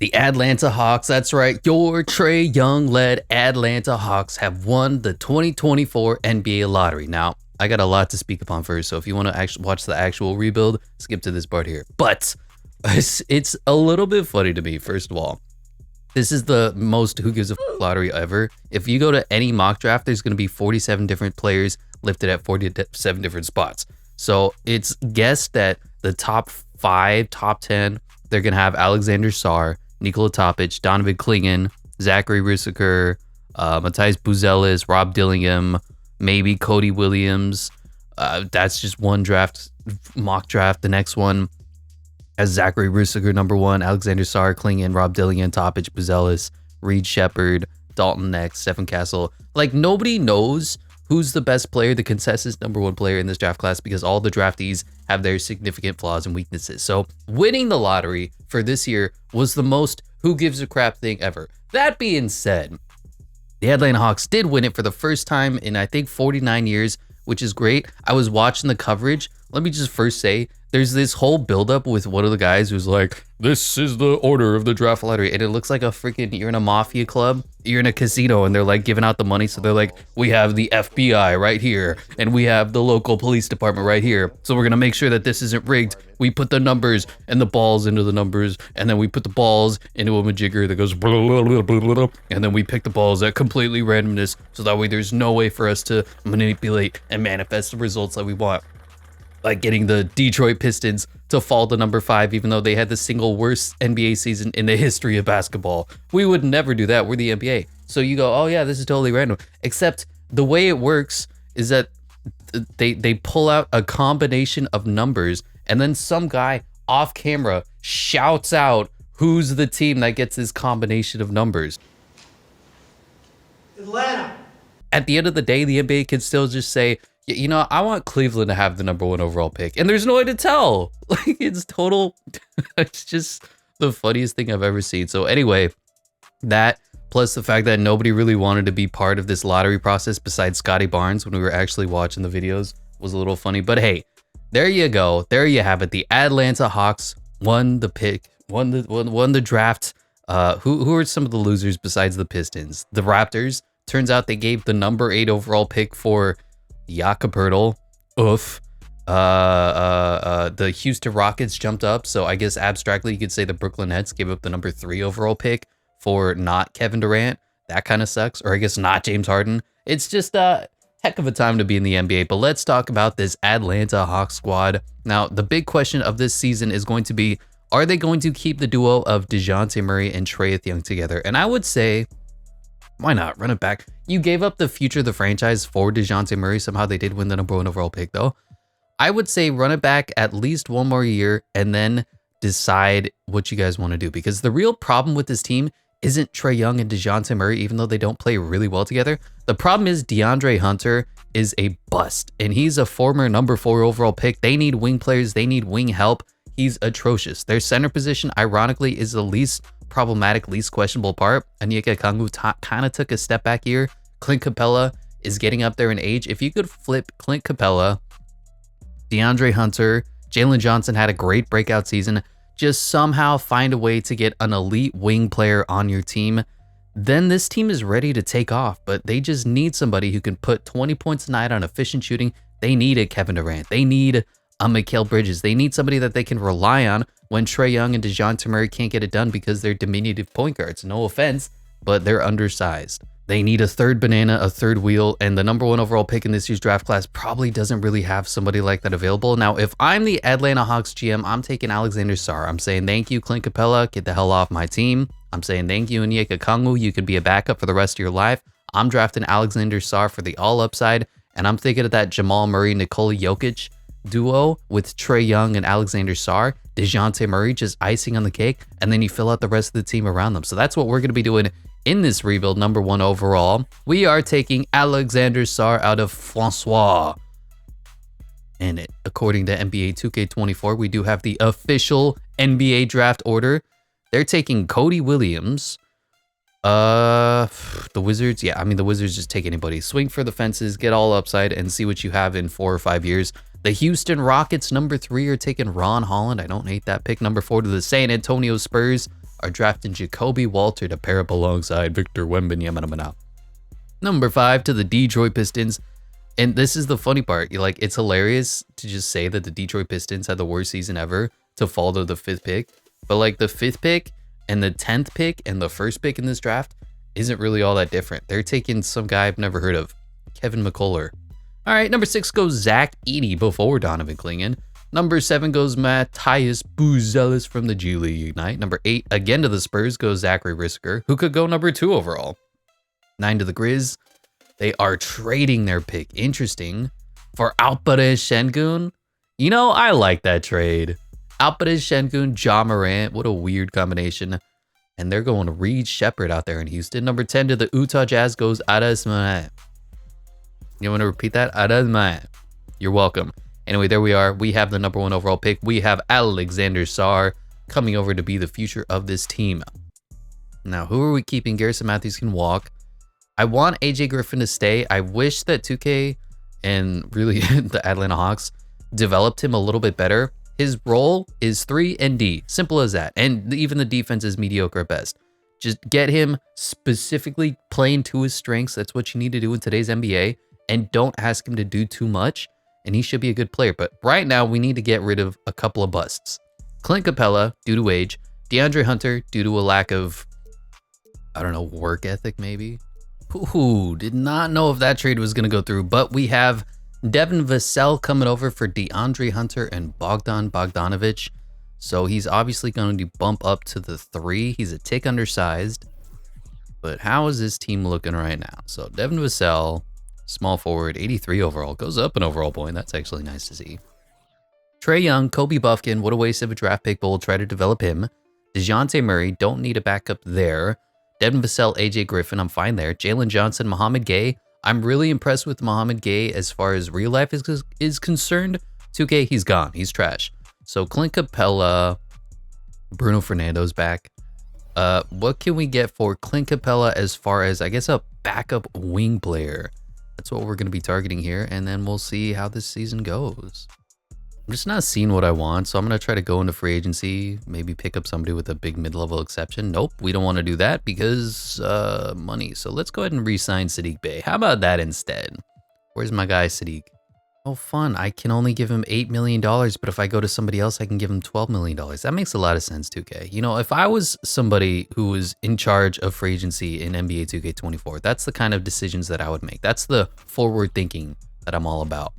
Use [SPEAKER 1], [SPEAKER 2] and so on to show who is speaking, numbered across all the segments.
[SPEAKER 1] The Atlanta Hawks, that's right, your Trae Young-led Atlanta Hawks have won the 2024 NBA lottery. Now, I got a lot to speak upon first, so if you want to actually watch the actual rebuild, skip to this part here. But it's a little bit funny to me, first of all. This is the most who gives a lottery ever. If you go to any mock draft, there's going to be 47 different players lifted at 47 different spots. So it's guessed that the top 5, top 10, they're going to have Alexander Sarr, Nikola Topic, Donovan Clingan, Zachary Rissaker, Matthijs Buzelis, Rob Dillingham, maybe Cody Williams. That's just one mock draft. The next one has Zachary Rissaker number 1, Alexander Sarr, Clingan, Rob Dillingham, Topic, Buzelis, Reed Shepard, Dalton Next, Stephen Castle. Like, nobody knows who's the best player, the consensus number 1 player in this draft class, because all the draftees have their significant flaws and weaknesses. So winning the lottery for this year was the most who gives a crap thing ever. That being said, the Atlanta Hawks did win it for the first time in, I think, 49 years, which is great. I was watching the coverage. Let me just first say, there's this whole buildup with one of the guys who's like, this is the order of the draft lottery. And it looks like a freaking, you're in a mafia club, you're in a casino, and they're like giving out the money. So they're like, we have the FBI right here, and we have the local police department right here. So we're going to make sure that this isn't rigged. We put the numbers and the balls into the numbers, and then we put the balls into a majigger that goes blah, blah, blah, blah, blah, and then we pick the balls at completely randomness. So that way there's no way for us to manipulate and manifest the results that we want. Like getting the Detroit Pistons to fall to number 5, even though they had the single worst NBA season in the history of basketball. We would never do that. We're the NBA. So you go, oh yeah, this is totally random. Except the way it works is that they pull out a combination of numbers, and then some guy off camera shouts out who's the team that gets this combination of numbers.
[SPEAKER 2] Atlanta.
[SPEAKER 1] At the end of the day, the NBA can still just say, you know, I want Cleveland to have the number 1 overall pick, and there's no way to tell. Like, it's total, it's just the funniest thing I've ever seen. So anyway, that plus the fact that nobody really wanted to be part of this lottery process besides Scotty Barnes when we were actually watching the videos was a little funny. But hey, there you go. There you have it. The Atlanta Hawks won the pick, won the draft. Who are some of the losers besides the Pistons? The Raptors. Turns out they gave the number 8 overall pick for Jakob Poeltl. Oof. The Houston Rockets jumped up, so I guess abstractly you could say the Brooklyn Nets gave up the number 3 overall pick for not Kevin Durant. That kind of sucks. Or I guess not James Harden. It's just a heck of a time to be in the NBA. But let's talk about this Atlanta Hawks squad. Now, the big question of this season is going to be, are they going to keep the duo of DeJounte Murray and Trae Young together? And I would say, why not? Run it back. You gave up the future of the franchise for DeJounte Murray. Somehow they did win the number 1 overall pick, though. I would say run it back at least one more year and then decide what you guys want to do. Because the real problem with this team isn't Trae Young and DeJounte Murray, even though they don't play really well together. The problem is DeAndre Hunter is a bust, and he's a former number 4 overall pick. They need wing players. They need wing help. He's atrocious. Their center position, ironically, is the least problematic, least questionable part. Onyeka Okongwu kind of took a step back here. Clint Capella is getting up there in age. If you could flip Clint Capella, DeAndre Hunter, Jalen Johnson had a great breakout season, just somehow find a way to get an elite wing player on your team, then this team is ready to take off. But they just need somebody who can put 20 points a night on efficient shooting. They need a Kevin Durant. They need a Mikal Bridges. They need somebody that they can rely on when Trae Young and DeJounte Murray can't get it done because they're diminutive point guards. No offense, but they're undersized. They need a third banana, a third wheel, and the number 1 overall pick in this year's draft class probably doesn't really have somebody like that available. Now, if I'm the Atlanta Hawks GM, I'm taking Alexander Sarr. I'm saying thank you, Clint Capella. Get the hell off my team. I'm saying thank you, Onyeka Okongwu. You could be a backup for the rest of your life. I'm drafting Alexander Sarr for the all upside, and I'm thinking of that Jamal Murray, Nikola Jokic duo with Trae Young and Alexander Sarr. DeJounte Murray just icing on the cake, and then you fill out the rest of the team around them. So that's what we're going to be doing in this rebuild, number 1 overall. We are taking Alexander Sarr out of Francois. And according to NBA 2K24, we do have the official NBA draft order. They're taking Cody Williams. The Wizards, yeah, I mean, the Wizards just take anybody. Swing for the fences, get all upside, and see what you have in 4 or 5 years. The Houston Rockets, number 3, are taking Ron Holland. I don't hate that pick. Number 4 to the San Antonio Spurs are drafting Jacoby Walter to pair up alongside Victor Wembanyama. Number 5 to the Detroit Pistons. And this is the funny part. Like, it's hilarious to just say that the Detroit Pistons had the worst season ever to fall to the 5th pick. But like the 5th pick and the 10th pick and the 1st pick in this draft isn't really all that different. They're taking some guy I've never heard of, Kevin McCullough. All right, number 6 goes Zach Edey before Donovan Clingan. Number 7 goes Matthias Buzelis from the G League Ignite. Number 8, again to the Spurs, goes Zachary Risker, who could go number 2 overall. 9 to the Grizz. They are trading their pick, interesting, for Alperen Şengün. You know, I like that trade. Alperen Şengün, Ja Morant, what a weird combination. And they're going to Reed Shepherd out there in Houston. Number 10 to the Utah Jazz goes Aras Morant. You want to repeat that? Aras Morant. You're welcome. Anyway, there we are. We have the number 1 overall pick. We have Alexander Sarr coming over to be the future of this team. Now, who are we keeping? Garrison Matthews can walk. I want AJ Griffin to stay. I wish that 2K and really the Atlanta Hawks developed him a little bit better. His role is 3 and D. Simple as that. And even the defense is mediocre at best. Just get him specifically playing to his strengths. That's what you need to do in today's NBA. And don't ask him to do too much. And he should be a good player. But right now, we need to get rid of a couple of busts. Clint Capella, due to age. DeAndre Hunter, due to a lack of, I don't know, work ethic maybe. Ooh, did not know if that trade was going to go through. But we have Devin Vassell coming over for DeAndre Hunter and Bogdan Bogdanovic. So he's obviously going to bump up to the 3. He's a tick undersized. But how is this team looking right now? So Devin Vassell, small forward, 83 overall. Goes up an overall point. That's actually nice to see. Trae Young, Kobe Buffkin. What a waste of a draft pick, but we'll try to develop him. DeJounte Murray, don't need a backup there. Devin Vassell, AJ Griffin, I'm fine there. Jalen Johnson, Mohamed Gay. I'm really impressed with Mohamed Gay as far as real life is concerned. 2K, he's gone. He's trash. So Clint Capella, Bruno Fernando's back. What can we get for Clint Capella as far as, I guess, a backup wing player? That's what we're going to be targeting here. And then we'll see how this season goes. I'm just not seeing what I want, so I'm going to try to go into free agency, maybe pick up somebody with a big mid-level exception. Nope, we don't want to do that because money. So let's go ahead and re-sign Sadiq Bey. How about that instead? Where's my guy, Sadiq? Oh, fun. I can only give him $8 million, but if I go to somebody else, I can give him $12 million. That makes a lot of sense, 2K. You know, if I was somebody who was in charge of free agency in NBA 2K24, that's the kind of decisions that I would make. That's the forward thinking that I'm all about.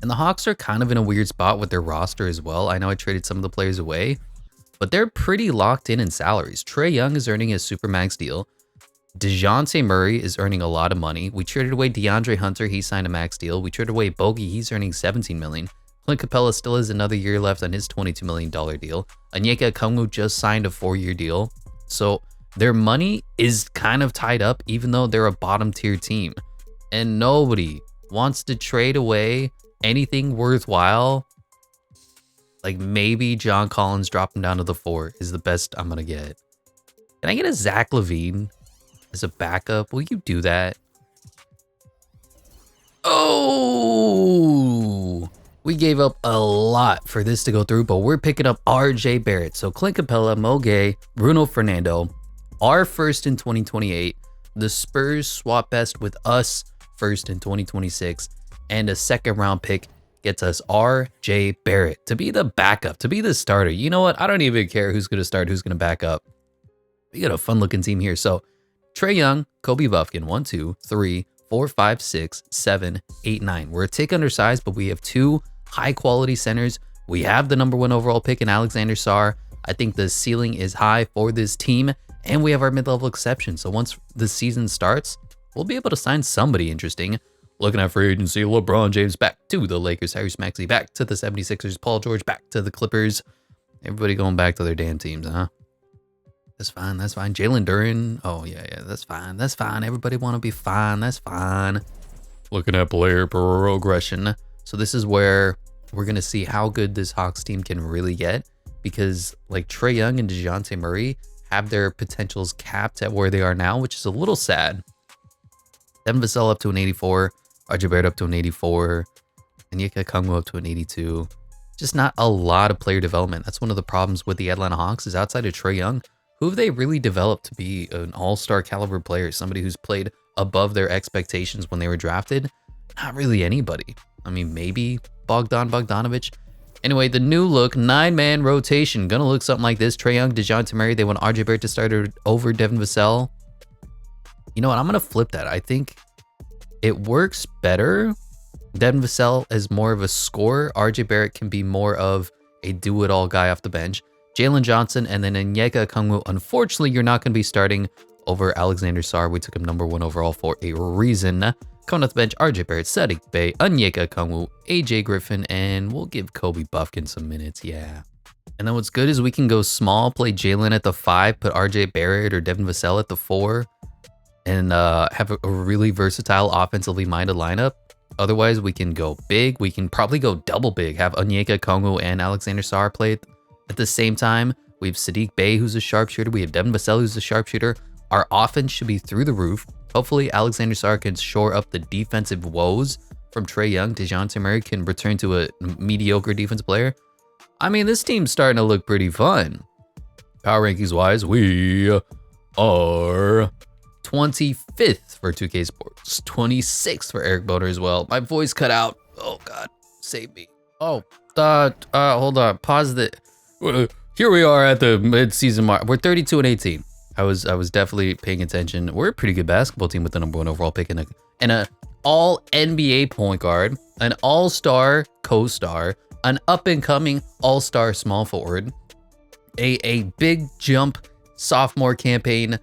[SPEAKER 1] And the Hawks are kind of in a weird spot with their roster as well. I know I traded some of the players away, but they're pretty locked in salaries. Trae Young is earning a supermax deal. DeJounte Murray is earning a lot of money. We traded away DeAndre Hunter. He signed a max deal. We traded away Bogey. He's earning $17 million. Clint Capella still has another year left on his $22 million deal. Onyeka Okongwu just signed a 4-year deal. So their money is kind of tied up, even though they're a bottom tier team. And nobody wants to trade away anything worthwhile. Like maybe John Collins dropping down to the 4 is the best I'm going to get. Can I get a Zach LaVine as a backup? Will you do that? Oh, we gave up a lot for this to go through, but we're picking up RJ Barrett. So Clint Capella, Mo Gay, Bruno Fernando, our first in 2028. The Spurs swap best with us first in 2026. And a 2nd round pick gets us RJ Barrett to be the backup, to be the starter. You know what? I don't even care who's going to start, who's going to back up. We got a fun looking team here. So Trae Young, Kobe Buffkin, 1, 2, 3, 4, 5, 6, 7, 8, 9. We're a tick undersized, but we have 2 high quality centers. We have the number 1 overall pick in Alexander Sarr. I think the ceiling is high for this team, and we have our mid-level exception. So once the season starts, we'll be able to sign somebody interesting. Looking at free agency, LeBron James back to the Lakers, Tyrese Maxey back to the 76ers, Paul George back to the Clippers. Everybody going back to their damn teams, huh? That's fine, that's fine. Jalen Duren, oh yeah, that's fine, that's fine. Everybody want to be fine, that's fine. Looking at player progression. So this is where we're going to see how good this Hawks team can really get, because like Trae Young and DeJounte Murray have their potentials capped at where they are now, which is a little sad. Devin Vassell up to an 84. RJ Barrett up to an 84, Onyeka Okongwu up to an 82. Just not a lot of player development. That's one of the problems with the Atlanta Hawks is outside of Trae Young, who have they really developed to be an all-star caliber player, somebody who's played above their expectations when they were drafted? Not really anybody. I mean, maybe Bogdanovic. Anyway, the new look 9-man rotation gonna look something like this. Trae Young, DeJounte Murray. They want RJ Barrett to start over Devin Vassell. You know what? I'm gonna flip that. I think it works better. Devin Vassell is more of a scorer. RJ Barrett can be more of a do-it-all guy off the bench. Jalen Johnson and then Onyeka Okongwu. Unfortunately, you're not gonna be starting over Alexander Sarr. We took him #1 overall for a reason. Coming off the bench, RJ Barrett, Saddiq Bey, Onyeka Okongwu, AJ Griffin, and we'll give Kobe Buffkin some minutes, yeah. And then what's good is we can go small, play Jalen at the 5, put RJ Barrett or Devin Vassell at the 4, and have a really versatile offensively minded lineup. Otherwise, we can go big. We can probably go double big, have Onyeka Okongwu and Alexander Sarr play at the same time. We have Saddiq Bey, who's a sharpshooter. We have Devin Vassell, who's a sharpshooter. Our offense should be through the roof. Hopefully, Alexander Sarr can shore up the defensive woes from Trae Young. DeJounte Murray can return to a mediocre defense player. I mean, this team's starting to look pretty fun. Power rankings wise, we are 25th for 2K Sports, 26th for Eric Boner as well. My voice cut out. Oh God, save me. Oh, hold on, pause it. Here we are at the mid-season mark. We're 32-18. I was definitely paying attention. We're a pretty good basketball team with the #1 overall pick and a all NBA point guard, an all-star co-star, an up-and-coming all-star small forward, a big jump sophomore campaign,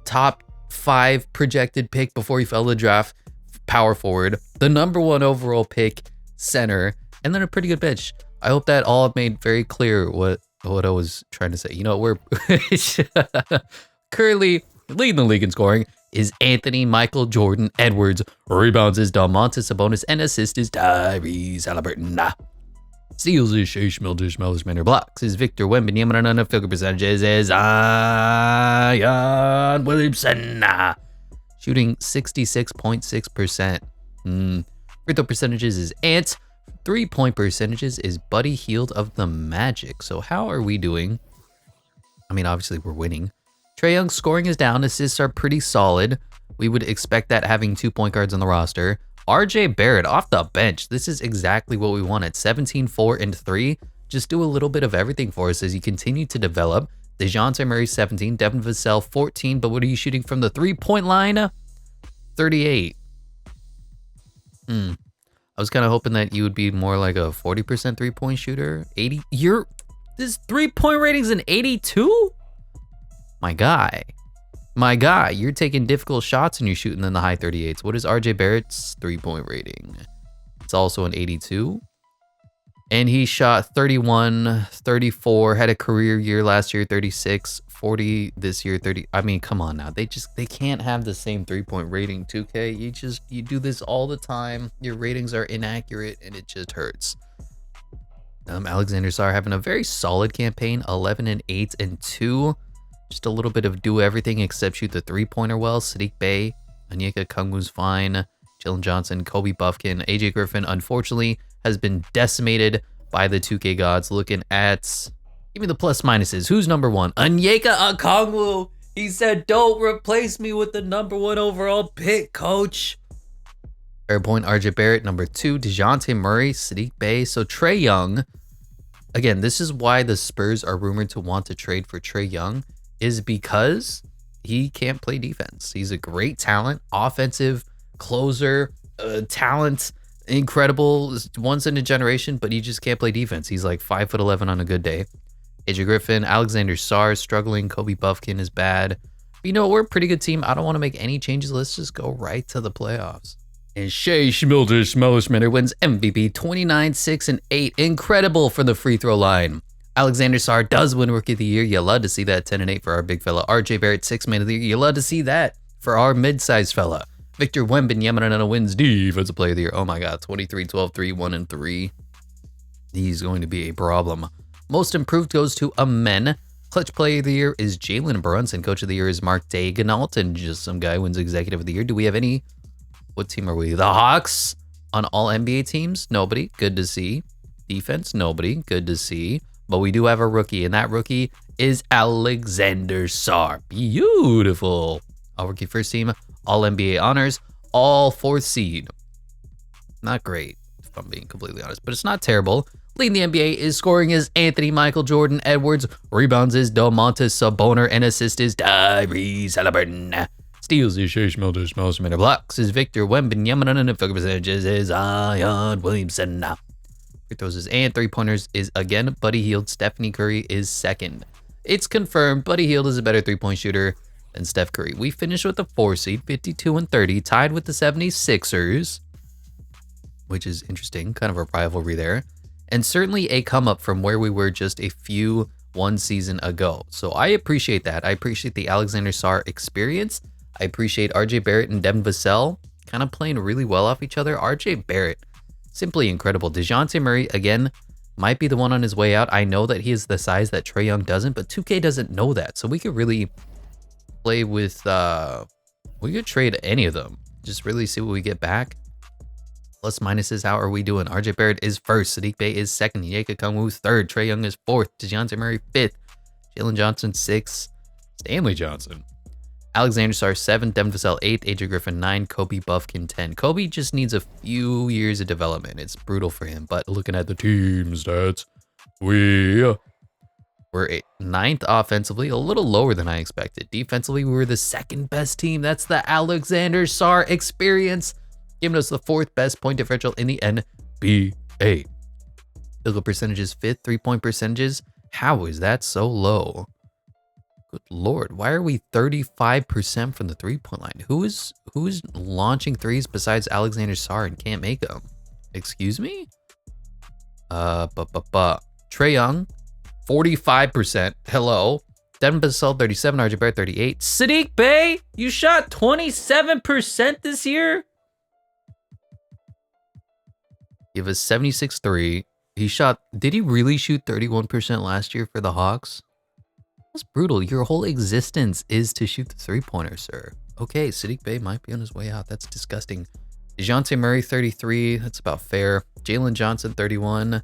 [SPEAKER 1] top 5 projected pick before he fell to the draft, power forward, the #1 overall pick center, and then a pretty good bench. I hope that all made very clear what I was trying to say. You know, we're currently leading the league in scoring is Anthony Michael Jordan Edwards. Rebounds is Domantas Sabonis, and assist is Tyrese Halliburton. Steals is Shea Schmilder. Blocks is Victor Wembanyama. Field goal percentages is Zion Williamson. Shooting 66.6%. Free throw percentages is Ant. 3-point percentages is Buddy Hield of the Magic. So how are we doing? I mean, obviously we're winning. Trae Young's scoring is down. Assists are pretty solid. We would expect that having 2 point guards on the roster. RJ Barrett off the bench. This is exactly what we wanted. 17, 4, and 3. Just do a little bit of everything for us as you continue to develop. DeJounte Murray, 17. Devin Vassell, 14. But what are you shooting from the 3-point line? 38. I was kind of hoping that you would be more like a 40% 3-point shooter. 80. This 3-point rating's an 82? My guy, you're taking difficult shots and you're shooting in the high 38s. What is RJ Barrett's 3-point rating? It's also an 82. And he shot 31, 34, had a career year last year, 36, 40 this year, 30. I mean, come on now. They can't have the same 3-point rating, 2K. You do this all the time. Your ratings are inaccurate and it just hurts. Alexander Sarr having a very solid campaign, 11 and 8 and 2. Just a little bit of do everything except shoot the 3-pointer well. Saddiq Bey, Onyeka Okongwu's fine. Jalen Johnson, Kobe Buffkin, AJ Griffin, unfortunately, has been decimated by the 2K gods. Looking at, give me the plus minuses. Who's #1? Onyeka Okongwu. He said, don't replace me with the #1 overall pick, coach. Fair point, RJ Barrett. #2, DeJounte Murray, Saddiq Bey. So Trae Young, again, this is why the Spurs are rumored to want to trade for Trae Young, is because he can't play defense. He's a great talent, offensive closer, talent, incredible, once in a generation, but he just can't play defense. He's like 5'11" on a good day. AJ Griffin, Alexander Sarr is struggling. Kobe Buffkin is bad. But you know, we're a pretty good team. I don't want to make any changes. Let's just go right to the playoffs. And Shea Schmilder wins MVP 29, 6, and 8. Incredible for the free throw line. Alexander Sarr does win Rookie of the Year. You love to see that. 10 and 8 for our big fella. RJ Barrett, 6th Man of the Year. You love to see that for our mid-sized fella. Victor Wembanyama wins Defensive Player of the Year. Oh my God, 23, 12, 3, 1, and 3. He's going to be a problem. Most Improved goes to a men. Clutch Player of the Year is Jalen Brunson. Coach of the Year is Mark Daigneault. And just some guy wins Executive of the Year. Do we have any? What team are we? The Hawks on all NBA teams? Nobody. Good to see. Defense? Nobody. Good to see. but we do have a rookie, and that rookie is Alexander Sarr. Beautiful. All rookie first team, all NBA honors, all fourth seed. Not great, if I'm being completely honest, but it's not terrible. Leading the NBA is scoring is Anthony Michael Jordan Edwards. Rebounds is Domantas Sabonis, and assist is Tyrese Halliburton. Steals is Shea Schmelter. Blocks is Victor Wembanyama, and field percentages is Zion Williamson. Free throws is and 3-pointers is again Buddy Hield. Stephanie Curry is second. It's confirmed Buddy Hield is a better 3-point shooter than Steph Curry. We finished with the 4 seed, 52-30, tied with the 76ers, which is interesting, kind of a rivalry there. And certainly a come up from where we were just a few one season ago. So I appreciate that. I appreciate the Alexander Sarr experience. I appreciate RJ Barrett and Devin Vassell kind of playing really well off each other. RJ Barrett, simply incredible. DeJounte Murray, again, might be the one on his way out. I know that he is the size that Trae Young doesn't, but 2K doesn't know that. So we could really play with, we could trade any of them. Just really see what we get back. Plus minuses, how are we doing? RJ Barrett is first. Sadiq Bey is second. Onyeka Okongwu third. Trae Young is fourth. DeJounte Murray fifth. Jalen Johnson sixth. Stanley Johnson. Alexander Sarr 7th. Devin Vassell 8th. AJ Griffin 9. Kobe Buffkin 10. Kobe just needs a few years of development. It's brutal for him. But looking at the team stats, we're 9th offensively, a little lower than I expected. Defensively, we were the 2nd best team. That's the Alexander Sarr experience, giving us the 4th best point differential in the NBA. Field goal percentages 5th, 3-point percentages. How is that so low? Good Lord, why are we 35% from the 3-point line? Who's launching threes besides Alexander Sarr and can't make them? Excuse me? Trae Young, 45%. Hello. Devin Vassell, 37. RJ Barrett, 38. Sadiq Bey, you shot 27% this year? He has 76-3. He shot, did he really shoot 31% last year for the Hawks? That's brutal. Your whole existence is to shoot the 3-pointer, sir. Okay, Sadiq Bey might be on his way out. That's disgusting. DeJounte Murray, 33. That's about fair. Jalen Johnson, 31.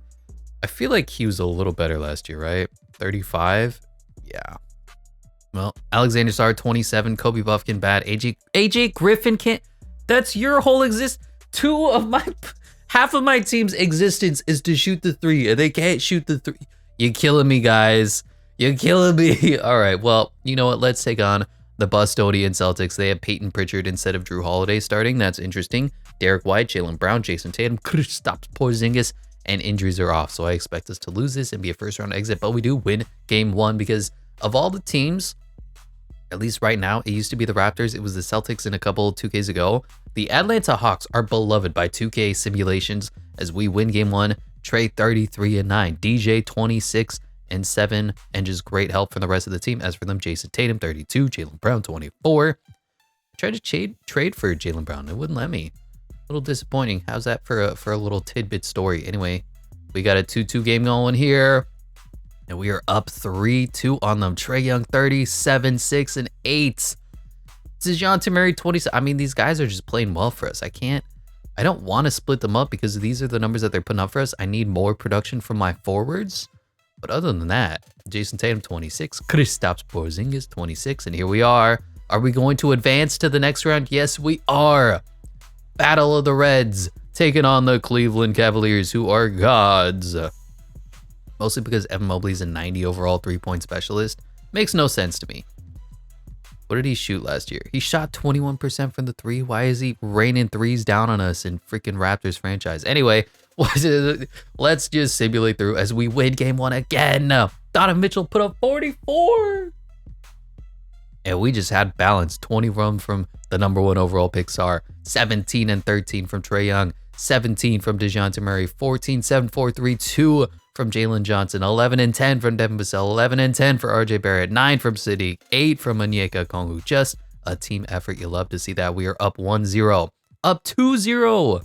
[SPEAKER 1] I feel like he was a little better last year, right? 35. Yeah. Well, Alexander Sarr, 27. Kobe Buffkin, bad. AJ Griffin can't. That's your whole half of my team's existence is to shoot the 3, and they can't shoot the 3. You're killing me, guys. You're killing me. All right. Well, you know what? Let's take on the Bostonian Celtics. They have Peyton Pritchard instead of Drew Holiday starting. That's interesting. Derek White, Jaylen Brown, Jason Tatum, Kristaps Porzingis, and injuries are off. So I expect us to lose this and be a first-round exit. But we do win game 1 because of all the teams, at least right now, it used to be the Raptors. It was the Celtics in a couple 2Ks ago. The Atlanta Hawks are beloved by 2K simulations as we win game 1. Trae 33-9, DJ 26-7, and just great help from the rest of the team. As for them, Jason Tatum 32, Jaylen Brown 24. I tried to trade for Jaylen Brown. It wouldn't let me. A little disappointing. How's that for a little tidbit story? Anyway, we got a 2-2 game going here. And we are up 3-2 on them. Trae Young 37, 6, and 8. DeJounte Murray 27. I mean, these guys are just playing well for us. I don't want to split them up because these are the numbers that they're putting up for us. I need more production from my forwards. But other than that, Jason Tatum 26, Kristaps Porzingis 26, and here we are. Are we going to advance to the next round? Yes, we are. Battle of the Reds taking on the Cleveland Cavaliers, who are gods. Mostly because Evan Mobley's a 90 overall 3-point specialist. Makes no sense to me. What did he shoot last year? He shot 21% from the 3. Why is he raining 3s down on us in freaking Raptors franchise? Anyway, let's just simulate through as we win game 1 again. Donovan Mitchell put up 44. And we just had balance. 21 from the #1 overall pick, Sarr. 17 and 13 from Trae Young. 17 from DeJounte Murray. 14, 7, 4, 3, 2 from Jalen Johnson. 11 and 10 from Devin Vassell. 11 and 10 for RJ Barrett. 9 from Sadiq. 8 from Onyeka Okongwu. Just a team effort. You love to see that. We are up 1-0. Up 2-0.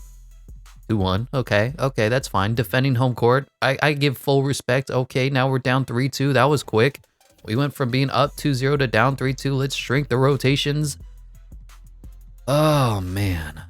[SPEAKER 1] 2-1. Okay, that's fine. Defending home court. I give full respect. Okay, now we're down 3-2. That was quick. We went from being up 2-0 to down 3-2. Let's shrink the rotations. Oh, man.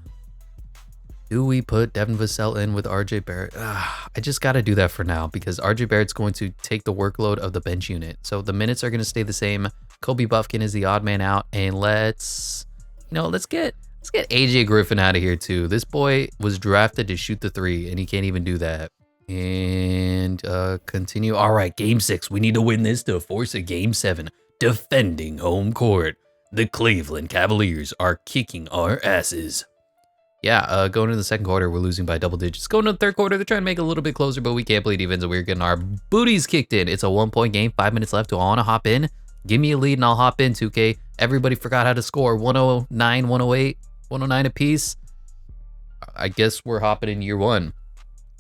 [SPEAKER 1] Do we put Devin Vassell in with RJ Barrett? I just got to do that for now because RJ Barrett's going to take the workload of the bench unit. So the minutes are going to stay the same. Kobe Buffkin is the odd man out. And let's get AJ Griffin out of here too. This boy was drafted to shoot the three and he can't even do that. And continue. All right, game 6. We need to win this to force a game 7. Defending home court. The Cleveland Cavaliers are kicking our asses. Yeah, going into the second quarter, we're losing by double digits. Going into the third quarter, they're trying to make it a little bit closer, but we can't play defense, and we're getting our booties kicked in. It's a 1-point game, 5 minutes left. Do I want to hop in? Give me a lead, and I'll hop in, 2K. Everybody forgot how to score. 109, 108, 109 apiece. I guess we're hopping in year 1.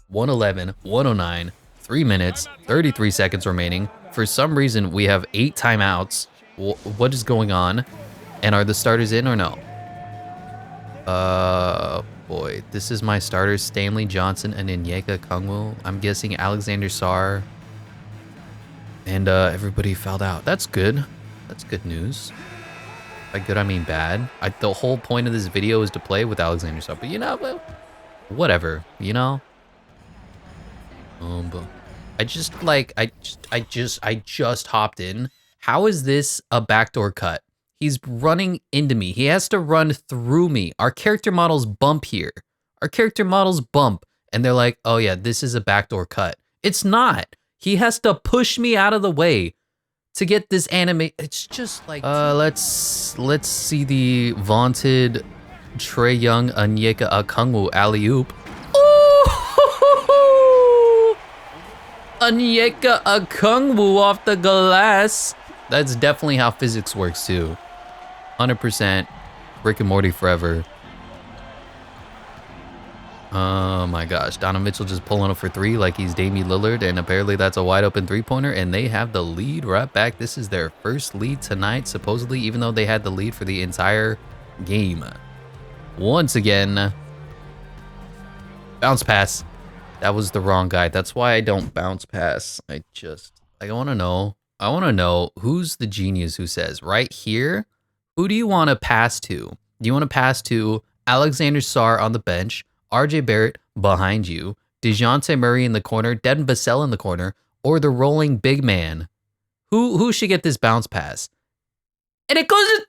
[SPEAKER 1] 111, 109, 3 minutes, 33 seconds remaining. For some reason, we have 8 timeouts. What is going on? And are the starters in or no? Boy, this is my starters, Stanley Johnson and Onyeka Okongwu. I'm guessing Alexander Sarr. And everybody fouled out. That's good. That's good news. By good, I mean bad. The whole point of this video is to play with Alexander Sarr, but you know, whatever, you know? But I just hopped in. How is this a backdoor cut? He's running into me. He has to run through me. Our character models bump here. Our character models bump. And they're like, oh yeah, this is a backdoor cut. It's not. He has to push me out of the way to get this anime. It's just like, let's see the vaunted Trae Young Onyeka Okongwu alley-oop. Oh! Onyeka Okongwu off the glass. That's definitely how physics works too. 100% Rick and Morty forever. Oh my gosh, Donovan Mitchell just pulling up for 3 like he's Damian Lillard, and apparently that's a wide open 3-pointer, and they have the lead right back. This is their first lead tonight, supposedly, even though they had the lead for the entire game. Once again, bounce pass. That was the wrong guy. That's why I don't bounce pass. I want to know who's the genius who says right here, who do you want to pass to? Do you want to pass to Alexander Sarr on the bench, RJ Barrett behind you, DeJounte Murray in the corner, Devin Vassell in the corner, or the rolling big man? Who should get this bounce pass? And it goes to...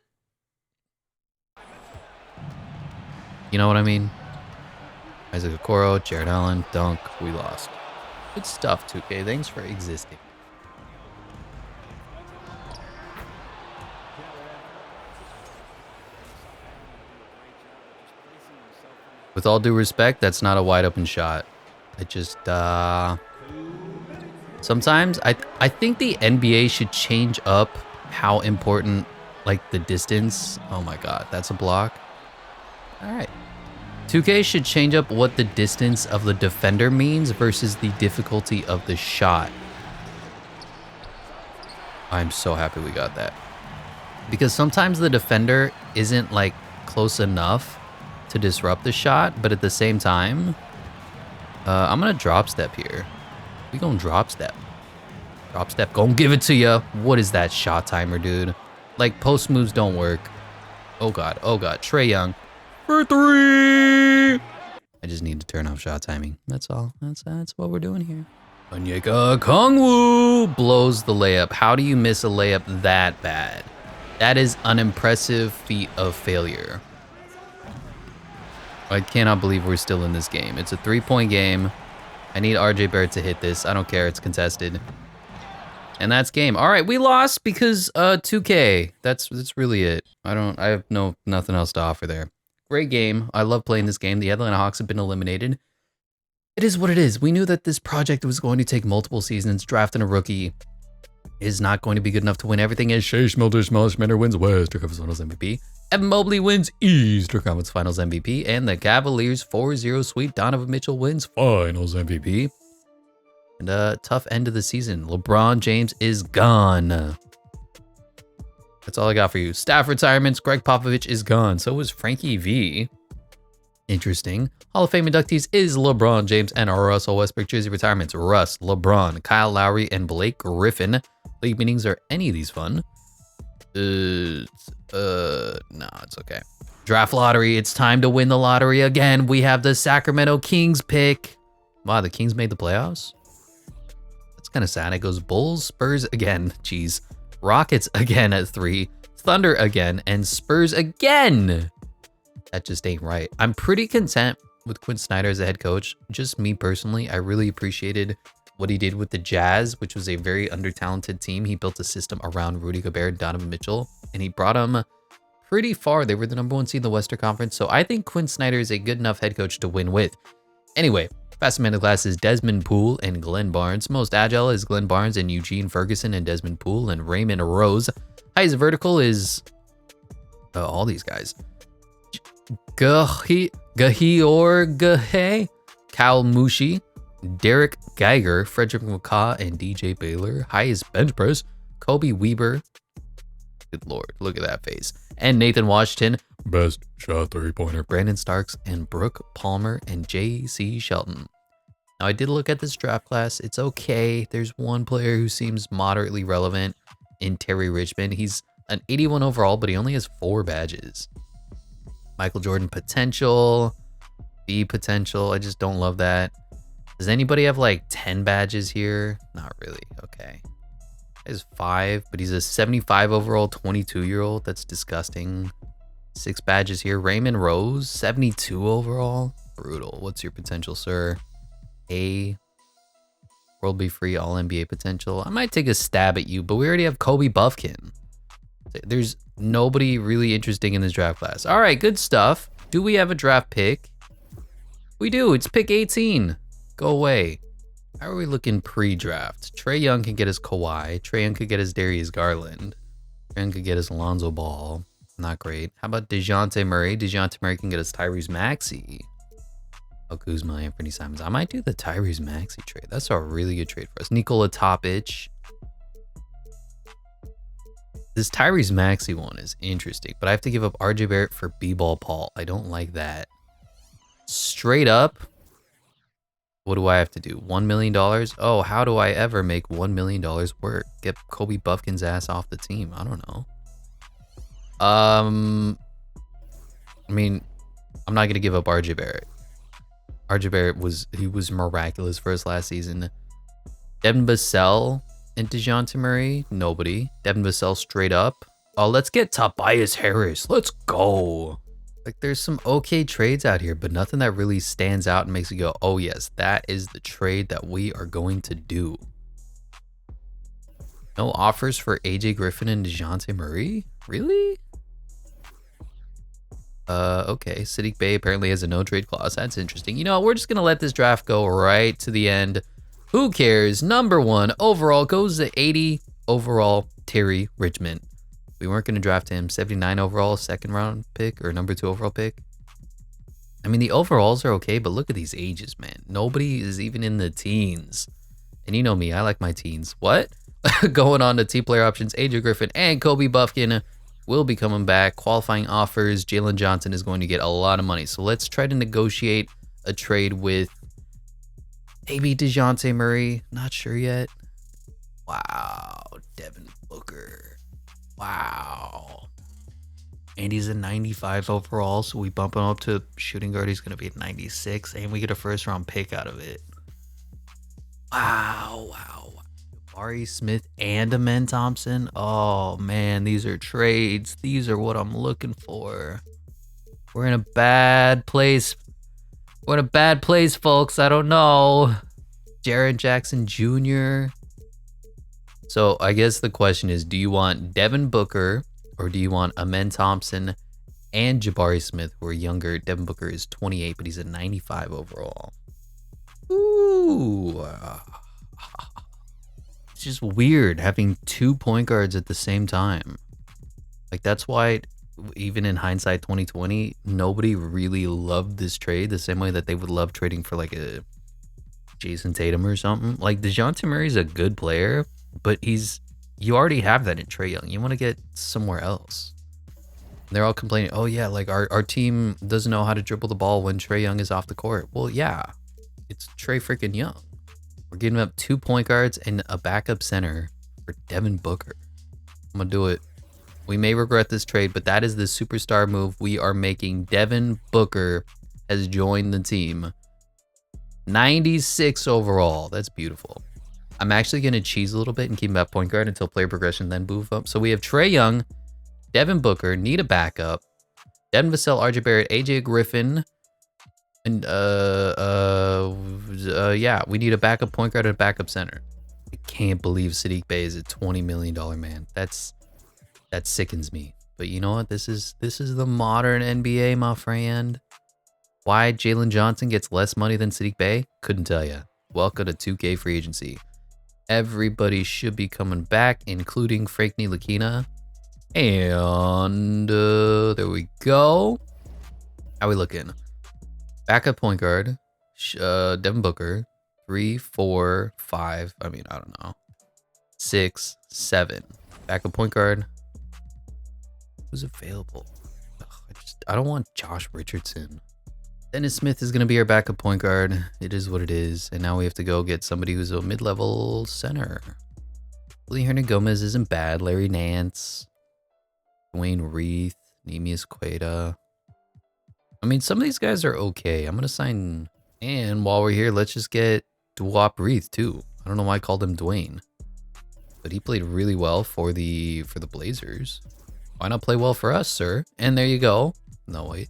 [SPEAKER 1] You know what I mean? Isaac Okoro, Jared Allen, dunk, we lost. Good stuff, 2K. Thanks for existing. With all due respect, that's not a wide open shot. Sometimes I think the NBA should change up how important, like, the distance. Oh my God, that's a block. All right. 2K should change up what the distance of the defender means versus the difficulty of the shot. I'm so happy we got that. Because sometimes the defender isn't, like, close enough to disrupt the shot, but at the same time, I'm gonna drop step here. We gonna drop step. Drop step, gonna give it to ya. What is that shot timer, dude? Like, post moves don't work. Oh God, Trae Young for 3. I just need to turn off shot timing. That's all. That's what we're doing here. Onyeka Okongwu blows the layup. How do you miss a layup that bad? That is an impressive feat of failure. I cannot believe we're still in this game. It's a 3-point game. I need RJ Barrett to hit this. I don't care. It's contested. And that's game. All right, we lost because 2K. That's really it. I have nothing else to offer there. Great game. I love playing this game. The Atlanta Hawks have been eliminated. It is what it is. We knew that this project was going to take multiple seasons. Drafting a rookie is not going to be good enough to win everything. As Shea Schmelter wins Western Conference Finals MVP. Evan Mobley wins Eastern Conference Finals MVP. And the Cavaliers 4-0 sweep. Donovan Mitchell wins Finals MVP. And a tough end of the season. LeBron James is gone. That's all I got for you. Staff retirements. Greg Popovich is gone. So was Frankie V. Interesting. Hall of Fame inductees is LeBron James and Russell Westbrook. Jersey retirements. Russ, LeBron, Kyle Lowry, and Blake Griffin. League meetings, are any of these fun? No, it's okay. Draft lottery. It's time to win the lottery again. We have the Sacramento Kings pick. Wow, the Kings made the playoffs? That's kind of sad. It goes Bulls, Spurs again. Jeez. Rockets again at 3. Thunder again. And Spurs again. That just ain't right. I'm pretty content with Quinn Snyder as a head coach. Just me personally, I really appreciated what he did with the Jazz, which was a very under-talented team. He built a system around Rudy Gobert and Donovan Mitchell, and he brought them pretty far. They were the #1 seed in the Western Conference, so I think Quinn Snyder is a good enough head coach to win with. Anyway, fastest man in the class is Desmond Poole and Glenn Barnes. Most agile is Glenn Barnes and Eugene Ferguson and Desmond Poole and Raymond Rose. Highest vertical is all these guys. Gahior Gahe, Kyle Mushi, Derek Geiger, Frederick McCaw, and DJ Baylor. Highest bench press, Kobe Weber. Good lord, look at that face. And Nathan Washington, best shot 3-pointer. Brandon Starks and Brooke Palmer and J.C. Shelton. Now I did look at this draft class. It's okay. There's one player who seems moderately relevant in Terry Richmond. He's an 81 overall, but he only has 4 badges. Michael Jordan potential, B potential. I just don't love that. Does anybody have like 10 badges here? Not really. Okay. He has 5, but he's a 75 overall 22-year-old. That's disgusting. 6 badges here. Raymond Rose, 72 overall. Brutal. What's your potential, sir? A. World Be Free All NBA potential. I might take a stab at you, but we already have Kobe Buffkin. There's nobody really interesting in this draft class. All right, good stuff. Do we have a draft pick? We do. It's pick 18. Go away. How are we looking pre-draft? Trae Young can get his Kawhi. Trae Young could get his Darius Garland. Trae Young could get his Alonzo Ball. Not great. How about DeJounte Murray? DeJounte Murray can get his Tyrese Maxey. Oh, Kuzma, Anthony Simons. I might do the Tyrese Maxey trade. That's a really good trade for us. Nikola Topic. This Tyrese Maxey one is interesting, but I have to give up RJ Barrett for B-Ball Paul. I don't like that. Straight up, what do I have to do? $1 million? Oh, how do I ever make $1 million work? Get Kobe Buffkin's ass off the team. I don't know. I mean, I'm not going to give up RJ Barrett. RJ Barrett was miraculous for us last season. Devin Vassell and DeJounte Murray, nobody. Devin Vassell straight up. Oh, let's get Tobias Harris. Let's go. Like, there's some okay trades out here, but nothing that really stands out and makes you go, oh yes, that is the trade that we are going to do. No offers for AJ Griffin and DeJounte Murray? Really? Okay. Sadiq Bey apparently has a no trade clause. That's interesting. You know, we're just going to let this draft go right to the end. Who cares? #1 overall goes to 80 overall Terry Richmond. We weren't going to draft him. 79 overall, 2nd round pick or #2 overall pick. I mean, the overalls are okay, but look at these ages, man. Nobody is even in the teens. And you know me, I like my teens. What? Going on to team player options, AJ Griffin and Kobe Buffkin will be coming back. Qualifying offers, Jalen Johnson is going to get a lot of money. So let's try to negotiate a trade with maybe DeJounte Murray. Not sure yet. Wow. Devin Booker. Wow. And he's a 95 overall, so we bump him up to shooting guard. He's going to be at 96, and we get a 1st round pick out of it. Wow. Jabari Smith and Amen Thompson. Oh, man, these are trades. These are what I'm looking for. We're in a bad place. We're in a bad place, folks. I don't know. Jaren Jackson Jr. So I guess the question is, do you want Devin Booker or do you want Amen Thompson and Jabari Smith, who are younger? Devin Booker is 28, but he's a 95 overall. Ooh. It's just weird having 2 point guards at the same time. Like, that's why even in hindsight 2020, nobody really loved this trade the same way that they would love trading for like a Jason Tatum or something. Like, DeJounte Murray's a good player, but you already have that in Trae Young. You want to get somewhere else. And they're all complaining, oh yeah, like our team doesn't know how to dribble the ball when Trae Young is off the court. Well, yeah, it's Trae freaking Young. We're giving up 2 point guards and a backup center for Devin Booker. I'm gonna do it. We may regret this trade, but that is the superstar move we are making. Devin Booker has joined the team. 96 overall. That's beautiful. I'm actually going to cheese a little bit and keep him at point guard until player progression, then move up. So we have Trae Young, Devin Booker, need a backup. Devin Vassell, RJ Barrett, AJ Griffin. And, yeah, we need a backup point guard and a backup center. I can't believe Sadiq Bey is a $20 million man. That sickens me. But you know what? This is the modern NBA, my friend. Why Jalen Johnson gets less money than Sadiq Bey? Couldn't tell you. Welcome to 2K free agency. Everybody should be coming back, including Frank Ntilikina. And there we go. How we looking? Backup point guard, Devin Booker, 3, 4, 5. I mean, I don't know. 6, 7. Backup point guard. Who's available? Ugh, I don't want Josh Richardson. Dennis Smith is going to be our backup point guard. It is what it is. And now we have to go get somebody who's a mid-level center. Willie Hernangomez isn't bad. Larry Nance. Dwayne Reith. Nemius Queta. I mean, some of these guys are okay. I'm going to sign... And while we're here, let's just get Dwop Reith, too. I don't know why I called him Dwayne. But he played really well for the Blazers. Why not play well for us, sir? And there you go. No, wait.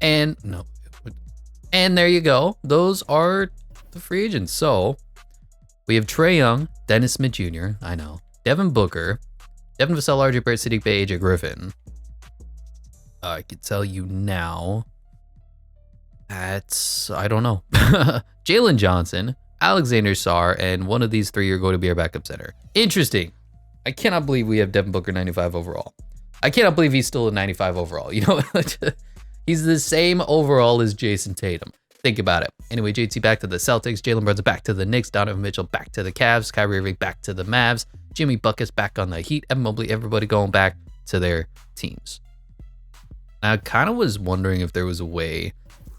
[SPEAKER 1] And... No. And there you go. Those are the free agents. So, we have Trae Young, Dennis Smith Jr., I know, Devin Booker, Devin Vassell, RJ Barrett, Sadiq Bey, AJ Griffin. I could tell you now. That's, I don't know. Jalen Johnson, Alexander Sarr, and one of these three are going to be our backup center. Interesting. I cannot believe we have Devin Booker 95 overall. I cannot believe he's still a 95 overall. You know, he's the same overall as Jason Tatum. Think about it. Anyway, JT back to the Celtics. Jalen Brunson back to the Knicks. Donovan Mitchell back to the Cavs. Kyrie Irving back to the Mavs. Jimmy Buckets back on the Heat. Evan Mobley, everybody going back to their teams. I kind of was wondering if there was a way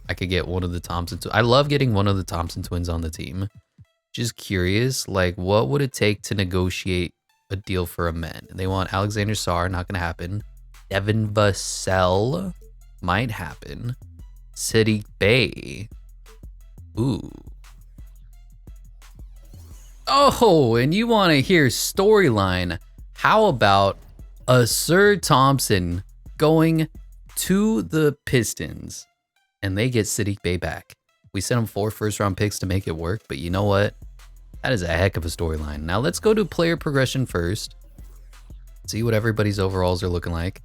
[SPEAKER 1] I could get one of the Thompson twins. I love getting one of the Thompson twins on the team. Just curious, like, what would it take to negotiate a deal for a man? They want Alexander Sarr, not going to happen. Devin Vassell. Might happen. Sadiq Bey. Ooh. Oh, and you want to hear storyline. How about a Sir Thompson going to the Pistons and they get Sadiq Bey back? We sent him 4 first-round picks to make it work, but you know what? That is a heck of a storyline. Now let's go to player progression first. See what everybody's overalls are looking like.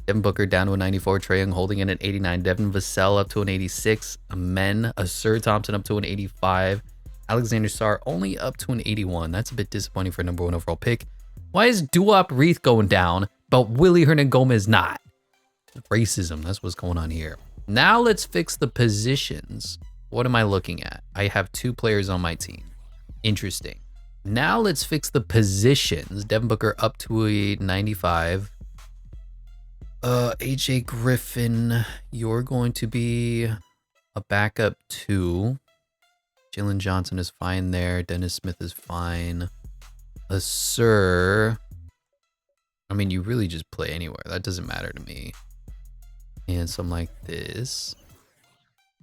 [SPEAKER 1] Devin Booker down to a 94, Trae Young holding in at 89, Devin Vassell up to an 86, a Sir Thompson up to an 85, Alexander Sarr only up to an 81. That's a bit disappointing for a #1 overall pick. Why is Dwop Reith going down, but Willie Hernangomez not? Racism, that's what's going on here. Now let's fix the positions. What am I looking at? I have 2 players on my team. Interesting. Now let's fix the positions. Devin Booker up to a 95. AJ Griffin, you're going to be a backup 2. Jalen Johnson is fine there. Dennis Smith is fine. A Sir. I mean, you really just play anywhere. That doesn't matter to me. And something like this.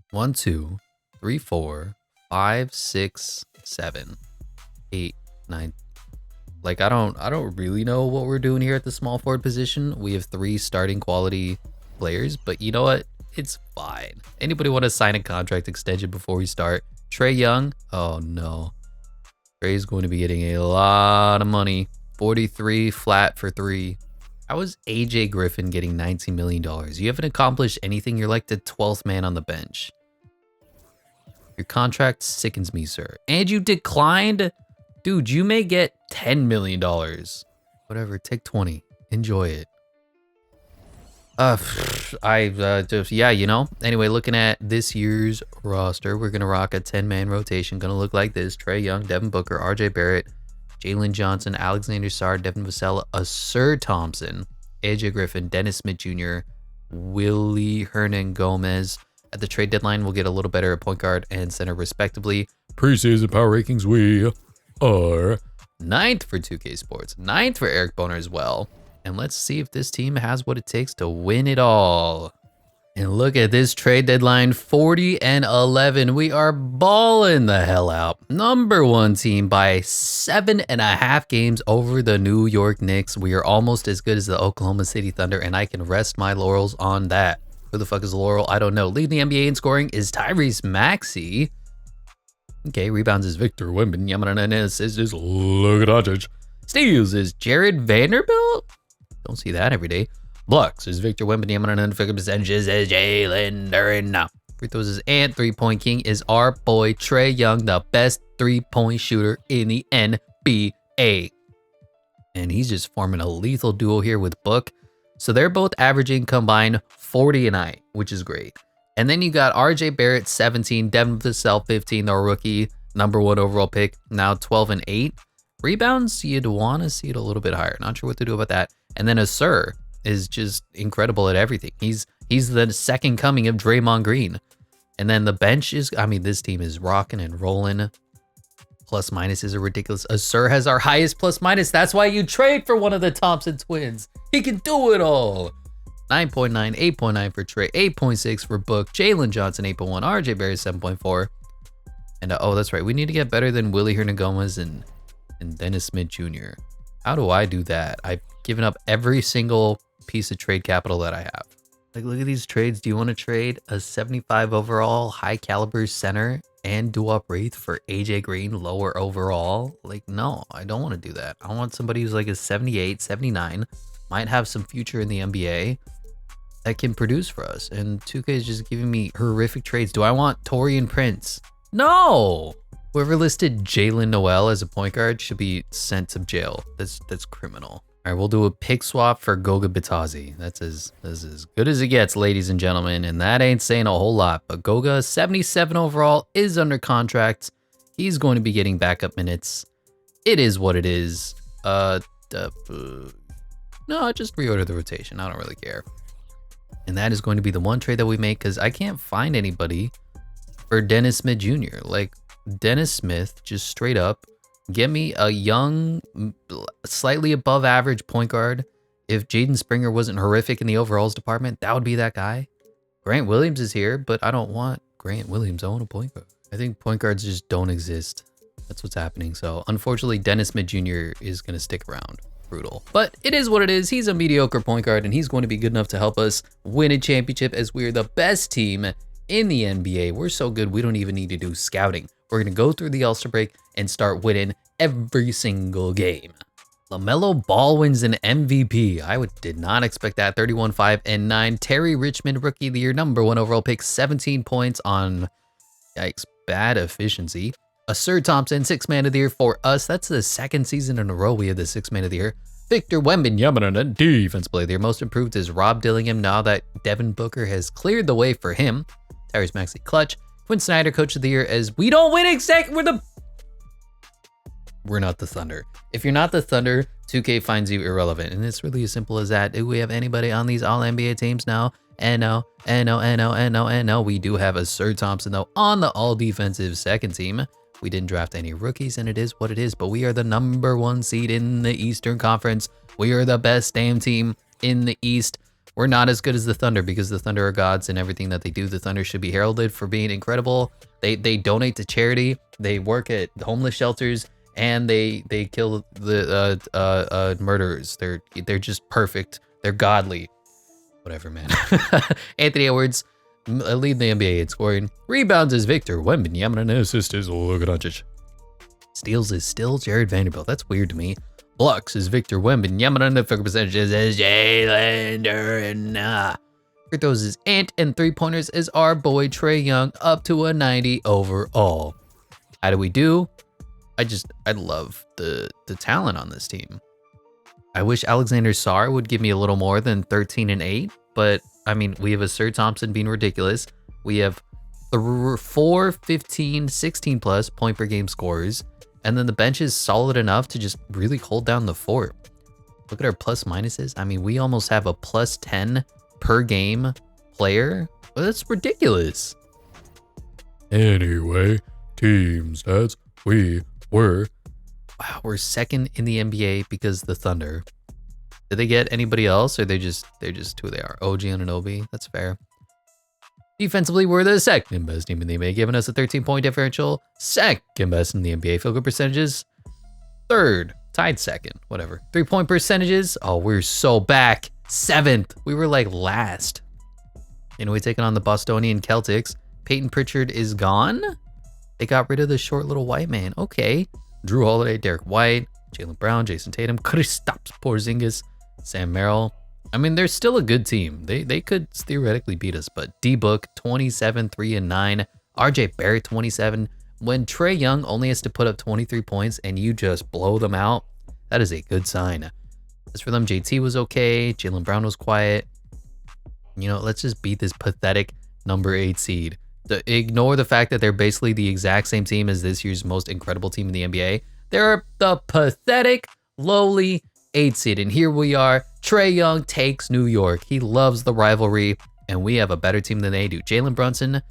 [SPEAKER 1] 1, 2, 3, 4, 5, 6, 7, 8, 9. Like, I don't really know what we're doing here at the small forward position. We have 3 starting quality players, but you know what? It's fine. Anybody want to sign a contract extension before we start? Trae Young? Oh no. Trae's going to be getting a lot of money. 43 flat for 3. How is AJ Griffin getting $19 million? You haven't accomplished anything. You're like the 12th man on the bench. Your contract sickens me, sir. And you declined? Dude, you may get $10 million. Whatever, take 20. Enjoy it. Yeah, you know. Anyway, looking at this year's roster, we're going to rock a 10-man rotation. Going to look like this. Trae Young, Devin Booker, RJ Barrett, Jalen Johnson, Alexander Sarr, Devin Vassell, a Sir Thompson, AJ Griffin, Dennis Smith Jr., Willie Hernangomez. At the trade deadline, we'll get a little better at point guard and center respectively. Preseason power rankings, we are 9th for 2K Sports, 9th for Eric Boner as well. And let's see if this team has what it takes to win it all. And look at this trade deadline, 40-11. We are balling the hell out. #1 team by 7.5 games over the New York Knicks. We are almost as good as the Oklahoma City Thunder, and I can rest my laurels on that. Who the fuck is Laurel? I don't know. Leading the NBA in scoring is Tyrese Maxey. Okay, rebounds is Victor Wembanyama. Assists is Luka Doncic. Steals is Jared Vanderbilt. Don't see that every day. Blocks is Victor Wembanyama. Figure percentages is Jalen Duren. Free throws is Ant. 3-point king is our boy Trae Young, the best 3-point shooter in the NBA. And he's just forming a lethal duo here with Book. So they're both averaging combined 40 a night, which is great. And then you got RJ Barrett, 17, Devin Vassell, 15, the rookie, #1 overall pick, now 12-8. Rebounds, you'd want to see it a little bit higher. Not sure what to do about that. And then Asur is just incredible at everything. He's the second coming of Draymond Green. And then the bench is, I mean, this team is rocking and rolling. Plus minuses are ridiculous. Asur has our highest plus minus. That's why you trade for one of the Thompson twins. He can do it all. 9.9, 8.9 for Trae, 8.6 for Book, Jalen Johnson, 8.1, RJ Barrett, 7.4. And oh, that's right. We need to get better than Willie Hernangomez and Dennis Smith Jr. How do I do that? I've given up every single piece of trade capital that I have. Like, look at these trades. Do you want to trade a 75 overall high caliber center and Duop Wraith for AJ Green lower overall? Like, no, I don't want to do that. I want somebody who's like a 78, 79, might have some future in the NBA that can produce for us. And 2K is just giving me horrific trades. Do I want Torian Prince? No! Whoever listed Jalen Noel as a point guard should be sent to jail. That's criminal. All right, we'll do a pick swap for Goga Bitadze. That's as good as it gets, ladies and gentlemen. And that ain't saying a whole lot. But Goga, 77 overall, is under contract. He's going to be getting backup minutes. It is what it is. No, just reorder the rotation. I don't really care. And that is going to be the one trade that we make because I can't find anybody for Dennis Smith Jr. Like, Dennis Smith, just straight up, get me a young, slightly above average point guard. If Jaden Springer wasn't horrific in the overalls department, that would be that guy. Grant Williams is here, but I don't want Grant Williams. I want a point guard. I think point guards just don't exist. That's what's happening. So unfortunately, Dennis Smith Jr. is going to stick around. Brutal. But it is what it is. He's a mediocre point guard, and he's going to be good enough to help us win a championship as we're the best team in the NBA. We're so good, we don't even need to do scouting. We're going to go through the All-Star break and start winning every single game. LaMelo Ball wins an MVP. I did not expect that. 31, 5, and 9. Terry Richmond, Rookie of the Year, #1 overall pick, 17 points on, yikes, bad efficiency. Asur Thompson, 6th Man of the Year for us. That's the second season in a row we have the 6th Man of the Year. Victor Wembanyama, Defense Player of the Year. Most improved is Rob Dillingham now that Devin Booker has cleared the way for him. Tyrese Maxey, clutch. Quinn Snyder, Coach of the Year, as we don't win we're not the Thunder. If you're not the Thunder, 2K finds you irrelevant. And it's really as simple as that. Do we have anybody on these All-NBA teams now? And no. We do have Asur Thompson, though, on the all-defensive second team. We didn't draft any rookies, and it is what it is. But we are the #1 seed in the Eastern Conference. We are the best damn team in the East. We're not as good as the Thunder because the Thunder are gods and everything that they do. The Thunder should be heralded for being incredible. They donate to charity. They work at homeless shelters. And they kill the murderers. They're just perfect. They're godly. Whatever, man. Anthony Edwards, lead the NBA in scoring. Rebounds is Victor Wembanyama. Assists is Luka Doncic. Steals is still Jared Vanderbilt. That's weird to me. Blocks is Victor Wembanyama. Figure percentages is Jalen Duren. Free throws is Ant, and 3-pointers is our boy Trae Young, up to a 90 overall. How do we do? I love the talent on this team. I wish Alexander Sarr would give me a little more than 13 and 8, but I mean, we have Asur Thompson being ridiculous. We have 4, 15, 16 plus point per game scorers, and then the bench is solid enough to just really hold down the fort. Look at our plus minuses. I mean, we almost have a plus 10 per game player. Well, that's ridiculous. Anyway, team stats. We're second in the NBA because the Thunder. Did they get anybody else, or they're just who they are? OG Anunoby. That's fair. Defensively, we're the second best team in the NBA, giving us a 13-point differential. Second best in the NBA field goal percentages. Third, tied second, whatever. 3-point percentages. Oh, we're so back. 7th. We were like last. Anyway, taking on the Bostonian Celtics. Peyton Pritchard is gone. They got rid of the short little white man. Okay. Drew Holiday, Derek White, Jaylen Brown, Jason Tatum, Kristaps Porzingis, Sam Merrill. I mean, they're still a good team. They could theoretically beat us, but D-Book 27, 3 and 9. RJ Barrett 27. When Trae Young only has to put up 23 points and you just blow them out, that is a good sign. As for them, JT was okay. Jaylen Brown was quiet. You know, let's just beat this pathetic number 8 seed. Ignore the fact that they're basically the exact same team as this year's most incredible team in the NBA. They're the pathetic, lowly 8 seed. And here we are. Trae Young takes New York. He loves the rivalry, and we have a better team than they do. Jalen Brunson,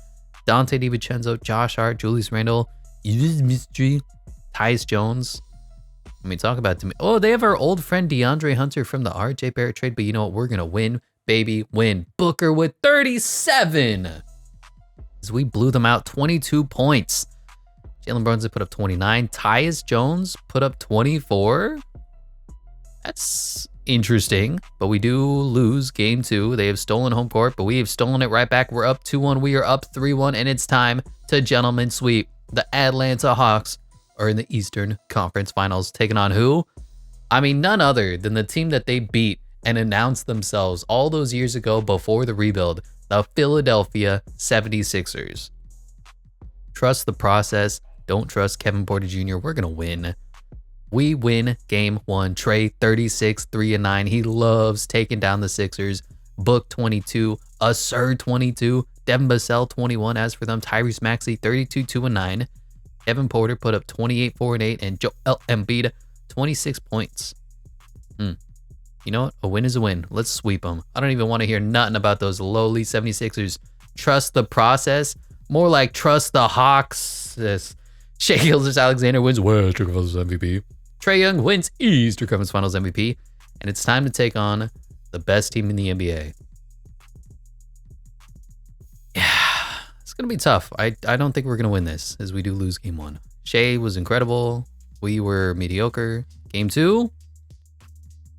[SPEAKER 1] Dante DiVincenzo, Josh Hart, Julius Randle, Mystery, Tyus Jones. I mean, talk about to me. Oh, they have our old friend DeAndre Hunter from the RJ Barrett trade, but you know what? We're going to win, baby, win. Booker with 37. As we blew them out 22 points. Jalen Brunson put up 29. Tyus Jones put up 24. That's interesting, but we do lose game 2. They have stolen home court, but we have stolen it right back. We're up 2-1. We are up 3-1, and it's time to gentlemen sweep. The Atlanta Hawks are in the Eastern Conference Finals, taking on who? I mean, none other than the team that they beat and announced themselves all those years ago before the rebuild, the Philadelphia 76ers. Trust the process. Don't trust Kevin Porter Jr. We're going to win. We win game 1. Trae 36, 3 and 9. He loves taking down the Sixers. Book 22, Assur 22, Devin Vassell 21. As for them, Tyrese Maxey 32, 2 and 9. Kevin Porter put up 28, 4 and 8, and Joel Embiid 26 points. You know what? A win is a win. Let's sweep them. I don't even want to hear nothing about those lowly 76ers. Trust the process. More like trust the Hawks. This Shai Gilgeous-Alexander wins Western Conference MVP. Trae Young wins Eastern Conference Finals MVP. And it's time to take on the best team in the NBA. Yeah, it's going to be tough. I don't think we're going to win this, as we do lose game 1. Shai was incredible. We were mediocre. Game 2,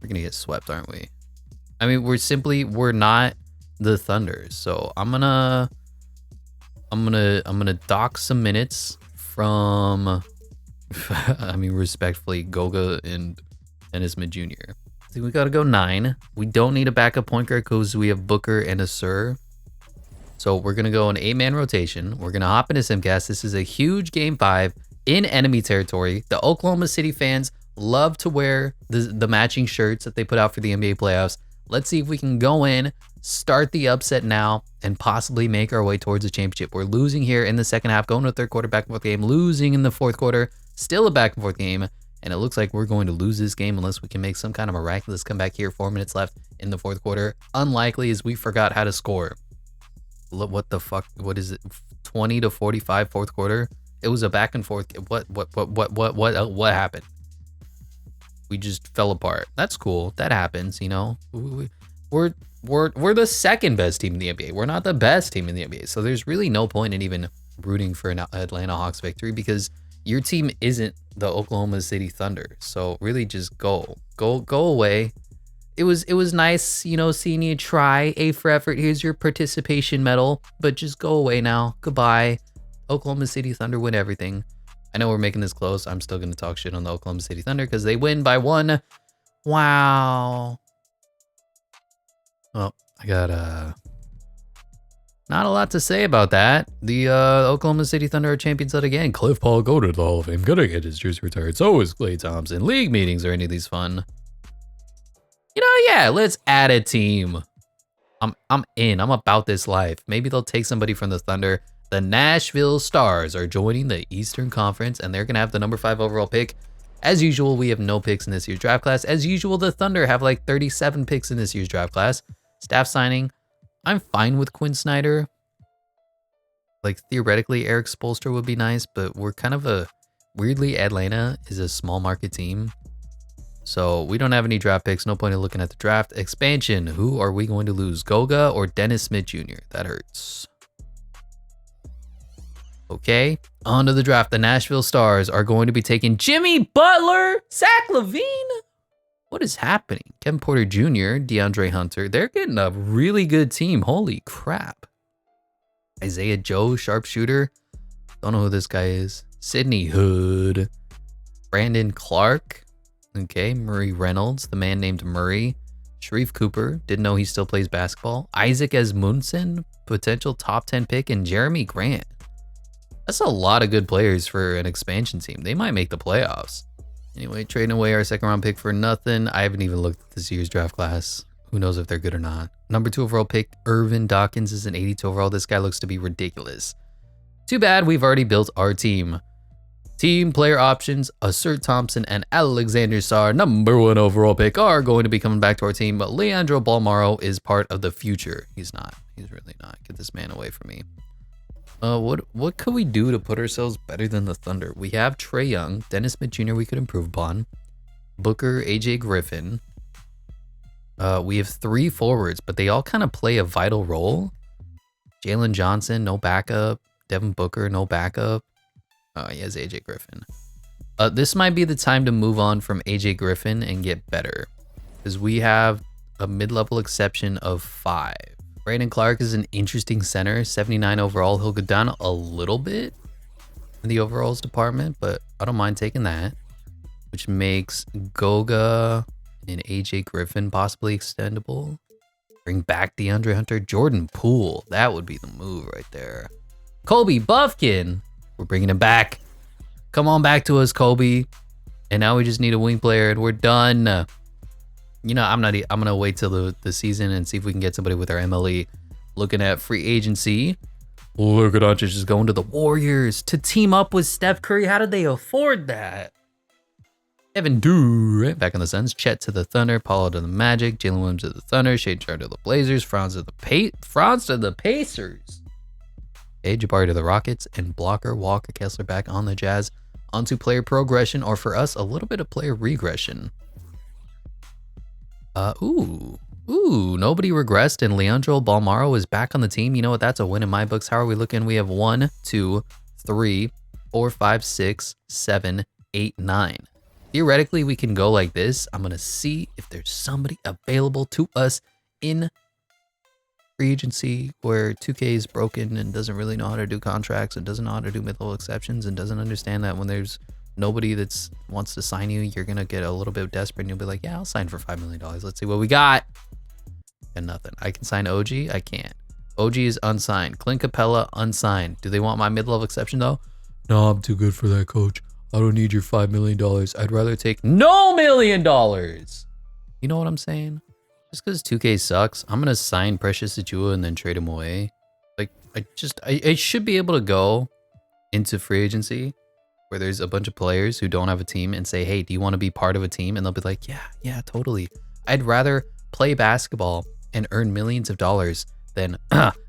[SPEAKER 1] we're going to get swept, aren't we? I mean, we're not the Thunder. So I'm gonna dock some minutes from I mean, respectfully, Goga and Dennis Smith Jr. I think we gotta go 9. We don't need a backup point guard because we have Booker and Assur. So we're gonna go an 8-man rotation. We're gonna hop into Simcast. This is a huge game 5 in enemy territory. The Oklahoma City fans love to wear the matching shirts that they put out for the NBA playoffs. Let's see if we can go in, start the upset now, and possibly make our way towards the championship. We're losing here in the second half, going to the third quarter, back and forth game, losing in the fourth quarter, still a back and forth game, and it looks like we're going to lose this game unless we can make some kind of miraculous comeback here. 4 minutes left in the fourth quarter. Unlikely, as we forgot how to score. What the fuck? What is it? 20 to 45 fourth quarter. It was a back and forth. What happened? We just fell apart. That's cool. That happens, you know. We're the second best team in the NBA. We're not the best team in the NBA. So there's really no point in even rooting for an Atlanta Hawks victory because your team isn't the Oklahoma City Thunder. So really just go away. It was nice, you know, seeing you try. A for effort. Here's your participation medal, but just go away now. Goodbye. Oklahoma City Thunder win everything. I know we're making this close. I'm still going to talk shit on the Oklahoma City Thunder because they win by 1. Wow. Well, I got not a lot to say about that. The Oklahoma City Thunder are champions yet again. Cliff Paul go to the Hall of Fame. Gonna get his jersey retired. So is Klay Thompson. League meetings are any of these fun. You know, yeah, let's add a team. I'm in. I'm about this life. Maybe they'll take somebody from the Thunder. The Nashville Stars are joining the Eastern Conference, and they're going to have the number 5 overall pick. As usual, we have no picks in this year's draft class. As usual, the Thunder have like 37 picks in this year's draft class. Staff signing, I'm fine with Quinn Snyder. Like, theoretically, Eric Spoelstra would be nice, but we're kind of weirdly, Atlanta is a small market team. So we don't have any draft picks. No point in looking at the draft. Expansion. Who are we going to lose? Goga or Dennis Smith Jr.? That hurts. Okay. On to the draft. The Nashville Stars are going to be taking Jimmy Butler, Zach LaVine. What is happening? Kevin Porter Jr., DeAndre Hunter. They're getting a really good team. Holy crap. Isaiah Joe, sharpshooter. Don't know who this guy is. Sidney Hood. Brandon Clark. Okay, Murray Reynolds, the man named Murray. Sharif Cooper, didn't know he still plays basketball. Isaac Asmunsen, potential top 10 pick, and Jeremy Grant. That's a lot of good players for an expansion team. They might make the playoffs. Anyway, trading away our second round pick for nothing. I haven't even looked at this year's draft class. Who knows if they're good or not. Number 2 overall pick, Irvin Dawkins is an 82 overall. This guy looks to be ridiculous. Too bad we've already built our team. Team player options, Assert Thompson and Alexander Sarr, number 1 overall pick, are going to be coming back to our team, but Leandro Balmaro is part of the future. He's not. He's really not. Get this man away from me. What could we do to put ourselves better than the Thunder? We have Trae Young, Dennis Smith Jr. we could improve upon, Booker, AJ Griffin. We have 3 forwards, but they all kind of play a vital role. Jalen Johnson, no backup. Devin Booker, no backup. Oh, he has AJ Griffin. This might be the time to move on from AJ Griffin and get better, because we have a mid-level exception of 5. Brandon Clark is an interesting center, 79 overall. He'll go down a little bit in the overalls department, but I don't mind taking that, which makes Goga and AJ Griffin possibly extendable. Bring back DeAndre Hunter, Jordan Poole. That would be the move right there. Kobe Buffkin. We're bringing him back. Come on back to us, Kobe. And now we just need a wing player and we're done. You know, I'm gonna wait till the season and see if we can get somebody with our MLE. Looking at free agency. Luka Doncic is going to the Warriors to team up with Steph Curry. How did they afford that? Evan Durant back on the Suns. Chet to the Thunder. Paulo to the Magic. Jalen Williams to the Thunder. Shade Charter to the Blazers. Franz to the Pacers. Jabari to the Rockets, and Blocker, Walker, Kessler back on the Jazz. Onto player progression, or for us, a little bit of player regression. Nobody regressed, and Leandro Balmaro is back on the team. You know what? That's a win in my books. How are we looking? We have 1, 2, 3, 4, 5, 6, 7, 8, 9. Theoretically, we can go like this. I'm going to see if there's somebody available to us in free agency where 2K is broken and doesn't really know how to do contracts and doesn't know how to do mid-level exceptions and doesn't understand that when there's nobody that wants to sign you, you're going to get a little bit desperate and you'll be like, yeah, I'll sign for $5 million. Let's see what we got. And nothing. I can sign OG. I can't. OG is unsigned. Clint Capella, unsigned. Do they want my mid-level exception though? No, I'm too good for that, coach. I don't need your $5 million. I'd rather take no $1 million. You know what I'm saying? Just because 2K sucks, I'm going to sign Precious Achiuwa and then trade him away. Like, I should be able to go into free agency where there's a bunch of players who don't have a team and say, hey, do you want to be part of a team? And they'll be like, yeah, totally. I'd rather play basketball and earn millions of dollars than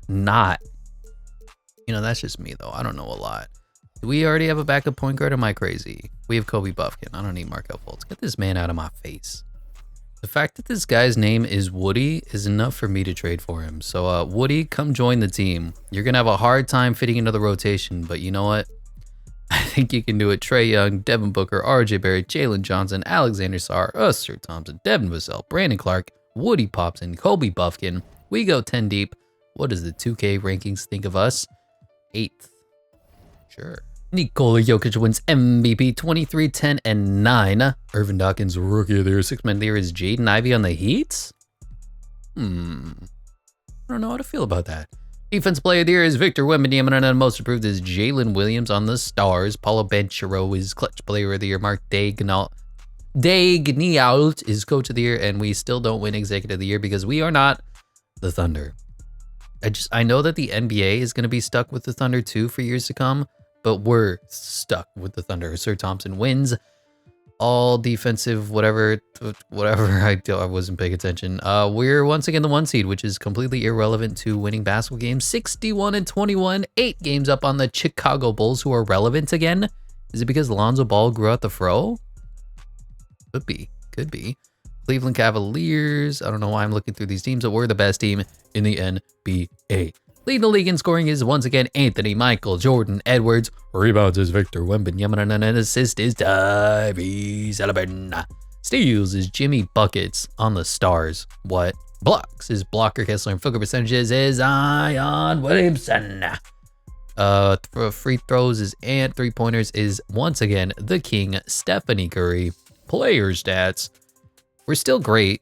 [SPEAKER 1] not. You know, that's just me, though. I don't know a lot. Do we already have a backup point guard? Or am I crazy? We have Kobe Buffkin. I don't need Markelle Fultz. Get this man out of my face. The fact that this guy's name is Woody is enough for me to trade for him. So, Woody, come join the team. You're going to have a hard time fitting into the rotation, but you know what? I think you can do it. Trae Young, Devin Booker, RJ Barrett, Jalen Johnson, Alexander Sarr, Assert Thompson, Devin Vassell, Brandon Clark, Woody Popson, Kobe Buffkin. We go 10 deep. What does the 2K rankings think of us? 8th. Sure. Nikola Jokic wins MVP 23, 10, and 9. Irvin Dawkins, Rookie of the Year. 6 Man of the Year is Jaden Ivey on the Heat? I don't know how to feel about that. Defense Player of the Year is Victor Wembanyama, and most improved is Jalen Williams on the Stars. Paulo Banchero is Clutch Player of the Year. Mark Daigneault is Coach of the Year, and we still don't win Executive of the Year because we are not the Thunder. I know that the NBA is going to be stuck with the Thunder too for years to come, but we're stuck with the Thunder. Sir Thompson wins all defensive, whatever. I wasn't paying attention. We're once again the 1 seed, which is completely irrelevant to winning basketball games. 61-21, 8 games up on the Chicago Bulls, who are relevant again. Is it because Lonzo Ball grew out the fro? Could be. Could be. Cleveland Cavaliers. I don't know why I'm looking through these teams, but we're the best team in the NBA. Leading the league in scoring is once again Anthony, Michael, Jordan, Edwards. Rebounds is Victor Wembanyama, and assist is Tyrese Halliburton. Steals is Jimmy Buckets on the Stars. What? Blocks is Blocker Kessler, and field goal percentages is Zion Williamson. For free throws is Ant. 3-pointers is once again the king, Stephanie Curry. Player stats. We're still great.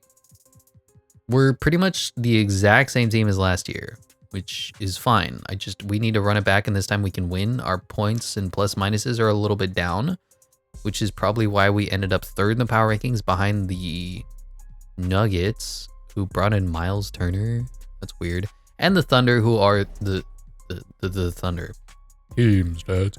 [SPEAKER 1] We're pretty much the exact same team as last year, which is fine. We need to run it back, and this time we can win. Our points and plus minuses are a little bit down, which is probably why we ended up third in the power rankings behind the Nuggets, who brought in Miles Turner. That's weird. And the Thunder, who are the Thunder. Team stats.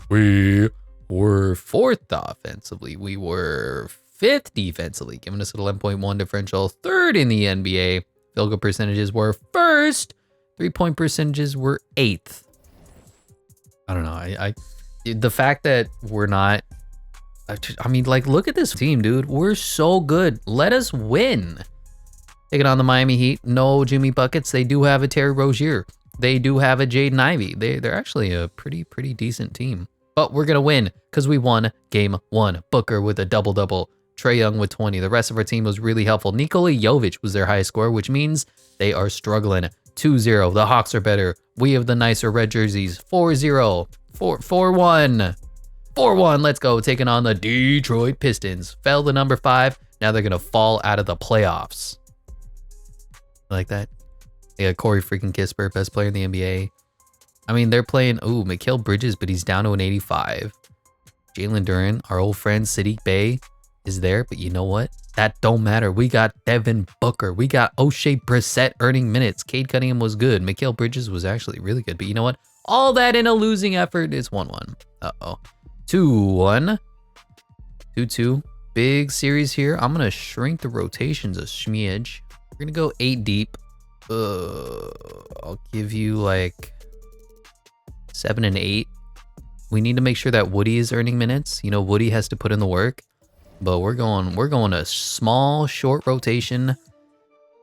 [SPEAKER 1] We were 4th offensively. We were 5th defensively, giving us an 11.1 differential. 3rd in the NBA. Field goal percentages were 1st. 3-point percentages were 8th. I don't know. The fact that we're not, I mean, like, look at this team, dude. We're so good. Let us win. Taking on the Miami Heat. No Jimmy Buckets. They do have a Terry Rozier. They do have a Jaden Ivey. They're actually a pretty decent team. But we're going to win because we won game 1. Booker with a double-double. Trae Young with 20. The rest of our team was really helpful. Nikola Jovic was their highest scorer, which means they are struggling. 2-0. The Hawks are better. We have the nicer red jerseys. 4-0. 4-1. 4-1. Let's go. Taking on the Detroit Pistons. Fell to number 5. Now they're going to fall out of the playoffs. Like that? Yeah, Corey freaking Kispert, best player in the NBA. I mean, they're playing, Mikal Bridges, but he's down to an 85. Jalen Duren, our old friend, Sadiq Bey, is there, but you know what? That don't matter. We got Devin Booker. We got O'Shea Brissett earning minutes. Cade Cunningham was good. Mikal Bridges was actually really good, but you know what? All that in a losing effort is 1-1. Uh-oh. 2-1. 2-2. Big series here. I'm going to shrink the rotations a smidge. We're going to go 8 deep. I'll give you like 7 and 8. We need to make sure that Woody is earning minutes. You know, Woody has to put in the work. But we're going a small, short rotation.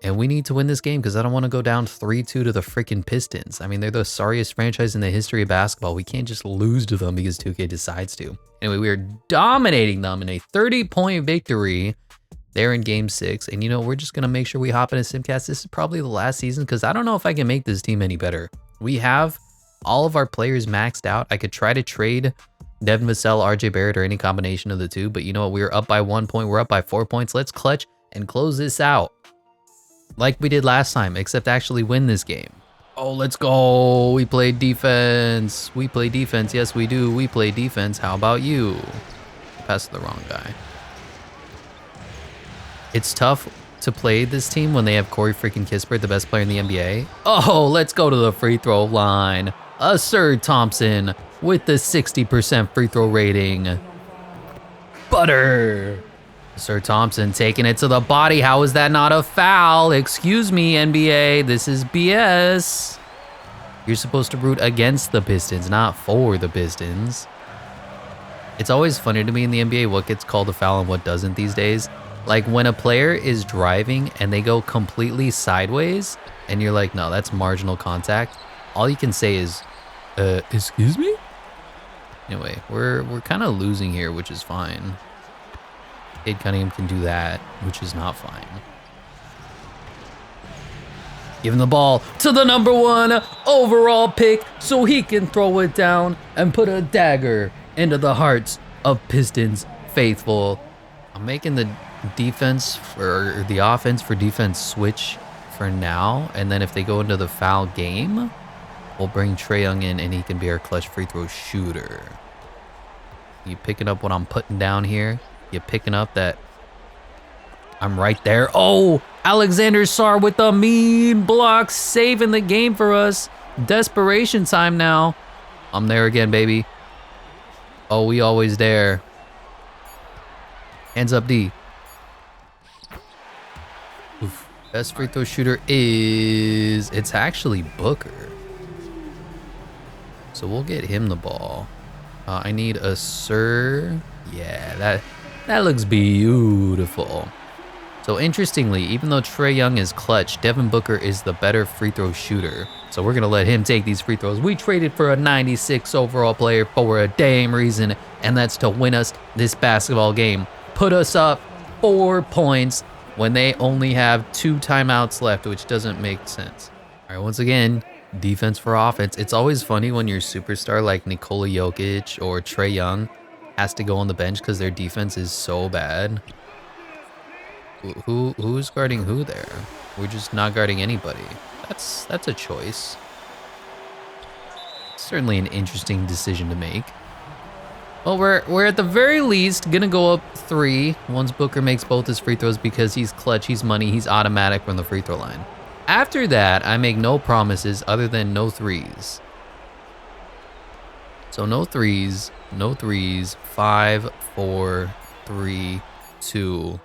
[SPEAKER 1] And we need to win this game because I don't want to go down 3-2 to the freaking Pistons. I mean, they're the sorriest franchise in the history of basketball. We can't just lose to them because 2K decides to. Anyway, we are dominating them in a 30-point victory. They're in game 6. And you know, we're just going to make sure we hop in a simcast. This is probably the last season because I don't know if I can make this team any better. We have all of our players maxed out. I could try to trade Devin Vassell, RJ Barrett, or any combination of the two. But you know what? We're up by 1 point. We're up by 4 points. Let's clutch and close this out like we did last time, except actually win this game. Oh, let's go. We play defense. We play defense. Yes, we do. We play defense. How about you? Pass to the wrong guy. It's tough to play this team when they have Corey freaking Kispert, the best player in the NBA. Oh, let's go to the free throw line. Sir Thompson with the 60% free throw rating. Butter. Sir Thompson taking it to the body. How is that not a foul? Excuse me, NBA. This is BS. You're supposed to root against the Pistons, not for the Pistons. It's always funny to me in the NBA what gets called a foul and what doesn't these days. Like when a player is driving and they go completely sideways and you're like, no, that's marginal contact. All you can say is, excuse me? Anyway, we're kind of losing here, which is fine. Cade Cunningham can do that, which is not fine. Giving the ball to the #1 overall pick so he can throw it down and put a dagger into the hearts of Pistons faithful. I'm making the defense for the offense for defense switch for now, and then if they go into the foul game, we'll bring Trae Young in and he can be our clutch free throw shooter. You picking up what I'm putting down here? You picking up that I'm right there? Oh, Alexander Sarr with the mean block, saving the game for us. Desperation time now. I'm there again, baby. Oh, we always there. Hands up, D. Oof. Best free throw shooter is... It's actually Booker. So we'll get him the ball. I need a Sir... Yeah, That looks beautiful. So interestingly, even though Trae Young is clutch, Devin Booker is the better free throw shooter. So we're gonna let him take these free throws. We traded for a 96 overall player for a damn reason, and that's to win us this basketball game. Put us up 4 points when they only have 2 timeouts left, which doesn't make sense. All right, once again, defense for offense. It's always funny when your superstar like Nikola Jokic or Trae Young has to go on the bench because their defense is so bad. Who's guarding who there? We're just not guarding anybody. That's a choice. Certainly an interesting decision to make. Well, we're at the very least gonna go up 3 once Booker makes both his free throws because he's clutch, he's money, he's automatic from the free throw line. After that, I make no promises other than no threes. So no threes, no threes. 5, 4, 3, 2,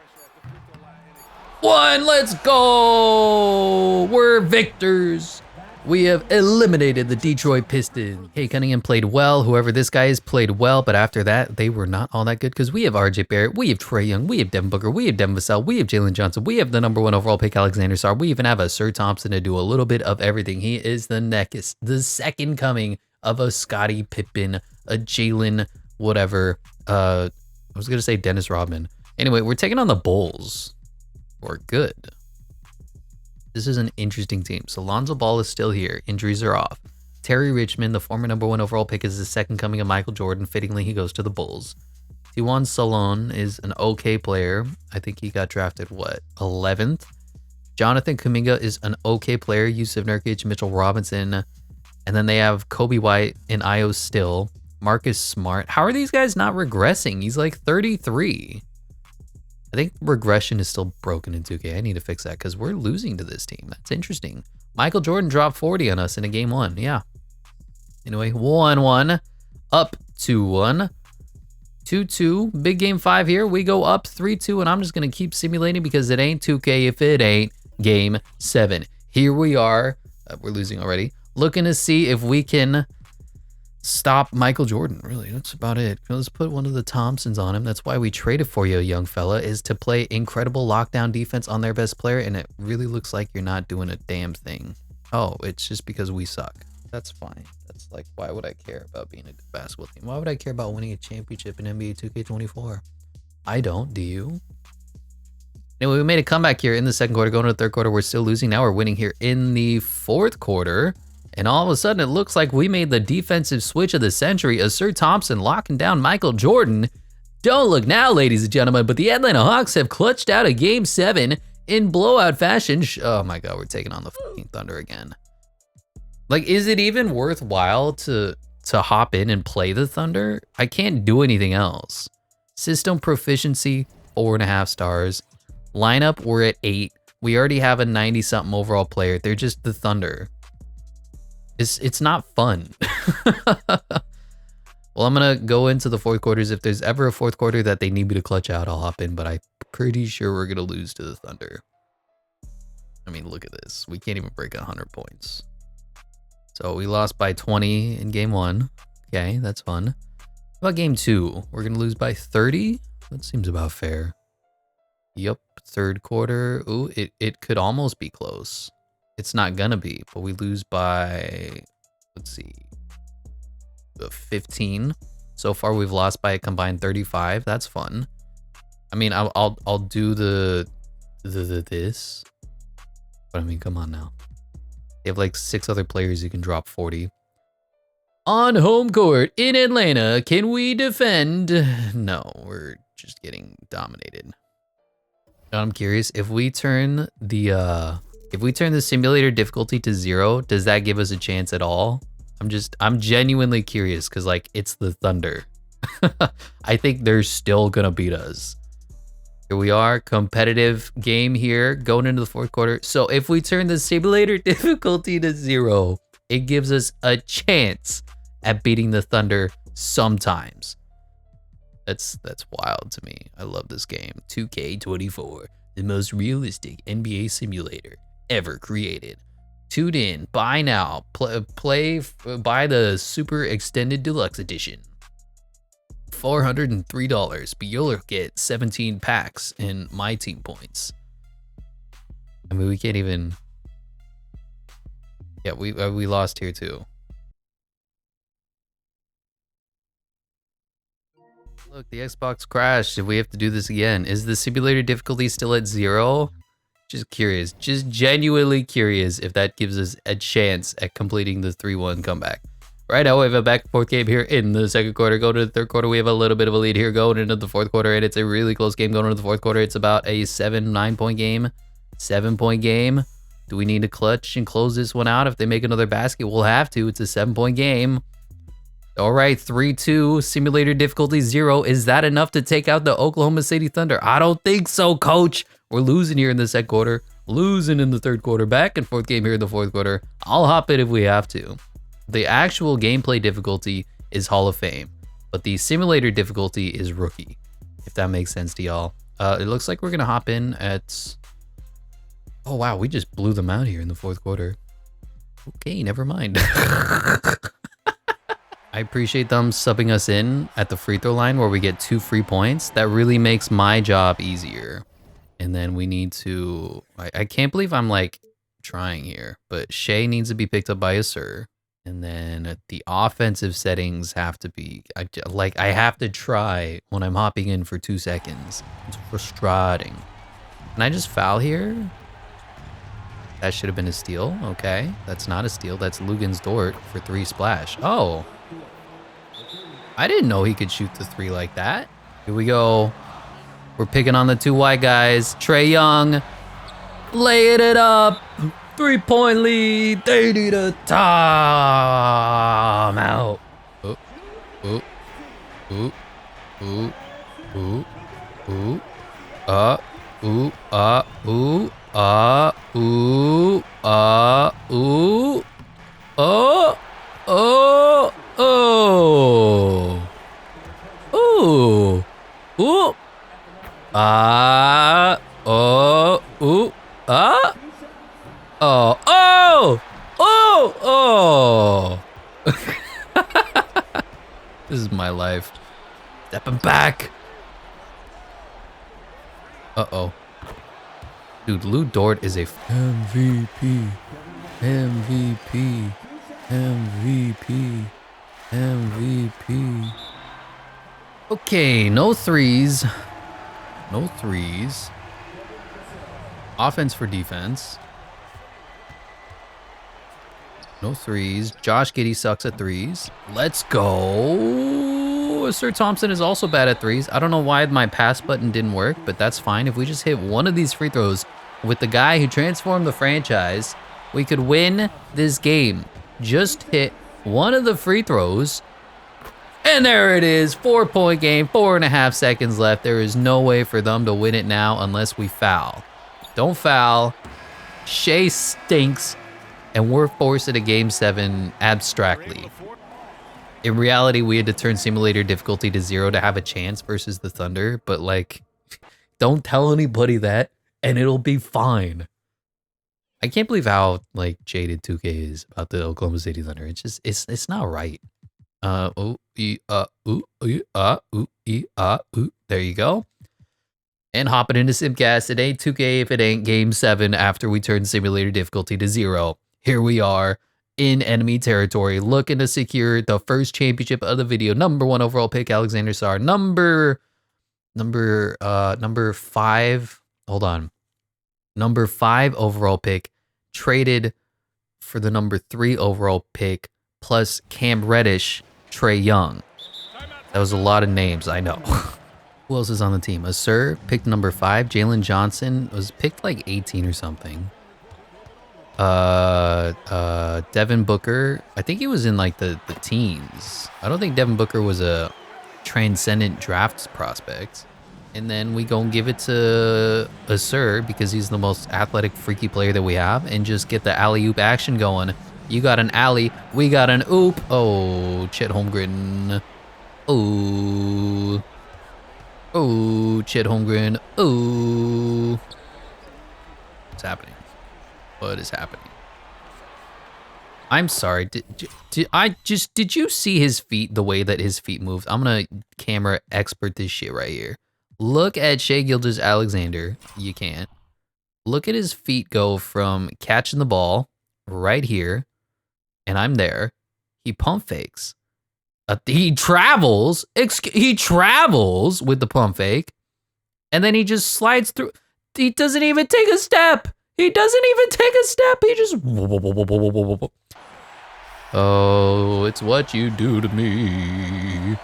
[SPEAKER 1] 1, let's go! We're victors. We have eliminated the Detroit Pistons. Kate Cunningham played well. Whoever this guy is played well, but after that, they were not all that good because we have RJ Barrett, we have Trae Young, we have Devin Booker, we have Devin Vassell, we have Jalen Johnson, we have the #1 overall pick Alexander Sarr. We even have a Sir Thompson to do a little bit of everything. He is the second coming of a Scottie Pippen, a Jalen, whatever. I was gonna say Dennis Rodman. Anyway, we're taking on the Bulls. We're good. This is an interesting team. So Lonzo Ball is still here. Injuries are off. Terry Richmond, the former #1 overall pick, is the second coming of Michael Jordan. Fittingly, he goes to the Bulls. Tijuan Salon is an okay player. I think he got drafted, what, 11th? Jonathan Kuminga is an okay player. Yusuf Nurkic, Mitchell Robinson. And then they have Kobe White and Io Still. Marcus Smart. How are these guys not regressing? He's like 33. I think regression is still broken in 2K. I need to fix that because we're losing to this team. That's interesting. Michael Jordan dropped 40 on us in a game 1. Yeah. Anyway, 1-1. Up 2-1. 2-2. Big game 5 here. We go up 3-2, and I'm just going to keep simulating because it ain't 2K if it ain't game 7. Here we are. We're losing already. Looking to see if we can stop Michael Jordan. Really, that's about it. Let's put one of the Thompsons on him. That's why we traded for you, young fella, is to play incredible lockdown defense on their best player, and it really looks like you're not doing a damn thing. Oh, it's just because we suck. That's fine. That's like, why would I care about being a good basketball team? Why would I care about winning a championship in NBA 2K24? I don't, do you? Anyway, we made a comeback here in the second quarter. Going to the third quarter, we're still losing. Now we're winning here in the fourth quarter. And all of a sudden, it looks like we made the defensive switch of the century. A Sir Thompson locking down Michael Jordan. Don't look now, ladies and gentlemen, but the Atlanta Hawks have clutched out a game 7 in blowout fashion. Oh my God, we're taking on the fucking Thunder again. Like, is it even worthwhile to hop in and play the Thunder? I can't do anything else. System proficiency, 4.5 stars. Lineup, we're at 8. We already have a 90-something overall player. They're just the Thunder. It's not fun. Well, I'm going to go into the fourth quarters. If there's ever a fourth quarter that they need me to clutch out, I'll hop in, but I'm pretty sure we're going to lose to the Thunder. I mean, look at this. We can't even break 100 points. So we lost by 20 in game 1. Okay, that's fun. How about game 2? We're going to lose by 30? That seems about fair. Yep, third quarter. Ooh, it could almost be close. It's not gonna be, but we lose by, let's see, 15. So far, we've lost by a combined 35. That's fun. I mean, I'll do this, but I mean, come on now. They have like 6 other players who can drop 40. On home court in Atlanta, can we defend? No, we're just getting dominated. Now I'm curious if we turn the simulator difficulty to 0, does that give us a chance at all? I'm genuinely curious because like it's the Thunder. I think they're still gonna beat us. Here we are, competitive game here going into the fourth quarter. So if we turn the simulator difficulty to 0, it gives us a chance at beating the Thunder sometimes. That's wild to me. I love this game. 2K24, the most realistic NBA simulator ever created. Tune in, buy now, buy the super extended deluxe edition. $403, but you'll get 17 packs in MyTEAM points. I mean, we can't even... Yeah, we lost here too. Look, the Xbox crashed. If we have to do this again, is the simulator difficulty still at 0? Just curious, just genuinely curious if that gives us a chance at completing the 3-1 comeback. Right now, we have a back and forth game here in the second quarter. Go to the third quarter, we have a little bit of a lead here going into the fourth quarter, and it's a really close game going into the fourth quarter. It's about a 7-9 point game, 7-point game. Do we need to clutch and close this one out? If they make another basket, we'll have to. It's a 7-point game. All right, 3-2, simulator difficulty 0. Is that enough to take out the Oklahoma City Thunder? I don't think so, coach. We're losing here in the second quarter, losing in the third quarter, back and forth game here in the fourth quarter. I'll hop it if we have to. The actual gameplay difficulty is Hall of Fame, but the simulator difficulty is rookie, if that makes sense to y'all. It looks like we're gonna hop in at... Oh wow, we just blew them out here in the fourth quarter. Okay, never mind. I appreciate them subbing us in at the free throw line where we get 2 free points. That really makes my job easier. And then we need to... I can't believe I'm like trying here, but Shea needs to be picked up by a sir. And then the offensive settings have to be... I have to try when I'm hopping in for 2 seconds. It's frustrating. Can I just foul here? That should have been a steal. Okay, that's not a steal. That's Lugan's Dort for 3 splash. Oh. I didn't know he could shoot the 3 like that. Here we go. We're picking on the 2 white guys. Trae Young, laying it up. 3-point lead. They need a timeout. Ooh, ooh, ooh, ooh, ooh, ooh, ooh, ooh, ooh, ooh, oh, oh, oh, ooh, ooh. Oh, ooh, oh, oh, oh, oh. This is my life. Stepping back. Uh-oh. Dude, Lou Dort is a MVP, MVP, MVP, MVP. Okay, no threes. No threes. Offense for defense. No threes. Josh Giddey sucks at threes. Let's go. Sir Thompson is also bad at threes. I don't know why my pass button didn't work, but that's fine. If we just hit one of these free throws with the guy who transformed the franchise, we could win this game. Just hit one of the free throws. And there it is, 4-point game, 4.5 seconds left. There is no way for them to win it now unless we foul. Don't foul. Shea stinks, and we're forced into game 7 abstractly. In reality, we had to turn simulator difficulty to 0 to have a chance versus the Thunder, but like, don't tell anybody that, and it'll be fine. I can't believe how like jaded 2K is about the Oklahoma City Thunder. It's just, it's not right. There you go. And hopping into Simcast. It ain't 2K if it ain't game 7 after we turn simulator difficulty to 0. Here we are in enemy territory, looking to secure the first championship of the video. Number 1 overall pick, Alexander Sarr. Number 5. Hold on. Number 5 overall pick traded for the number 3 overall pick plus Cam Reddish, Trae Young. That was a lot of names, I know. Who else is on the team? Asur picked number 5. Jalen Johnson was picked like 18 or something. Devin Booker, I think he was in like the teens. I don't think Devin Booker was a transcendent draft prospect. And then we go and give it to Asur because he's the most athletic, freaky player that we have, and just get the alley-oop action going. You got an alley, we got an oop. Oh, Chet Holmgren. Oh. Oh, Chet Holmgren. Oh. What's happening? What is happening? I'm sorry. Did you see his feet, the way that his feet moved? I'm gonna camera expert this shit right here. Look at Shai Gilgeous-Alexander. You can't. Look at his feet go from catching the ball right here, and I'm there. He pump fakes. He travels. He travels with the pump fake, and then he just slides through. He doesn't even take a step. He doesn't even take a step. He just. Oh, it's what you do to me.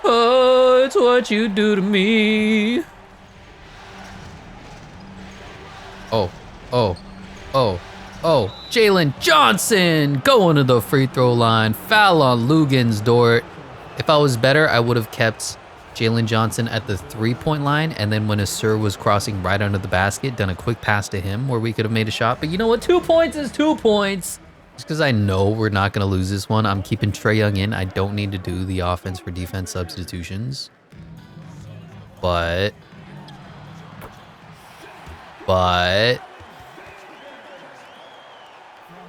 [SPEAKER 1] Oh, it's what you do to me. Oh, oh, oh, oh. Jalen Johnson going to the free throw line. Foul on Lugan's Dort. If I was better, I would have kept Jalen Johnson at the 3-point line, and then when Asur was crossing right under the basket, done a quick pass to him where we could have made a shot. But you know what? 2 points is 2 points. Just because I know we're not going to lose this one, I'm keeping Trae Young in. I don't need to do the offense for defense substitutions. But...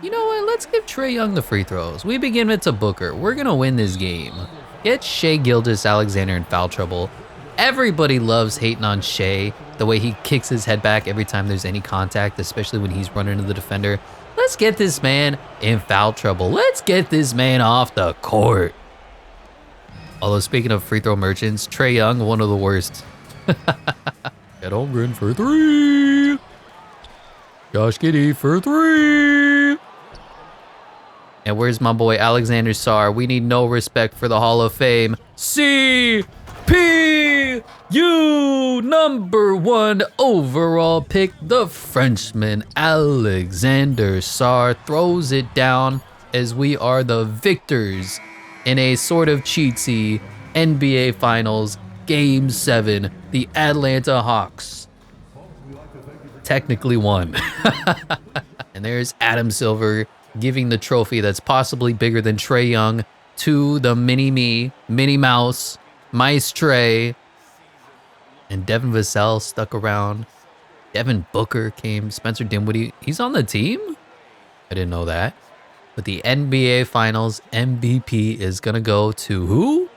[SPEAKER 1] you know what? Let's give Trae Young the free throws. We begin with Booker. We're going to win this game. Get Shai Gilgeous-Alexander in foul trouble. Everybody loves hating on Shai, the way he kicks his head back every time there's any contact, especially when he's running into the defender. Let's get this man in foul trouble. Let's get this man off the court. Although speaking of free throw merchants, Trae Young, one of the worst. Get Holmgren for 3. Josh Giddey for 3. And where's my boy Alexander Sarr? We need no respect for the Hall of Fame. CPU, #1 overall pick, the Frenchman Alexander Sarr throws it down as we are the victors in a sort of cheatsy NBA Finals Game 7. The Atlanta Hawks technically won. And there's Adam Silver giving the trophy that's possibly bigger than Trae Young to the mini-me, Minnie Mouse, Mice Trae. And Devin Vassell stuck around. Devin Booker came. Spencer Dinwiddie, he's on the team? I didn't know that. But the NBA Finals MVP is going to go to who?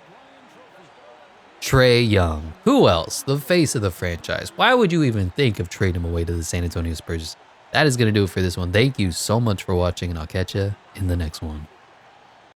[SPEAKER 1] Trae Young. Who else? The face of the franchise. Why would you even think of trading him away to the San Antonio Spurs? That is going to do it for this one. Thank you so much for watching, and I'll catch you in the next one.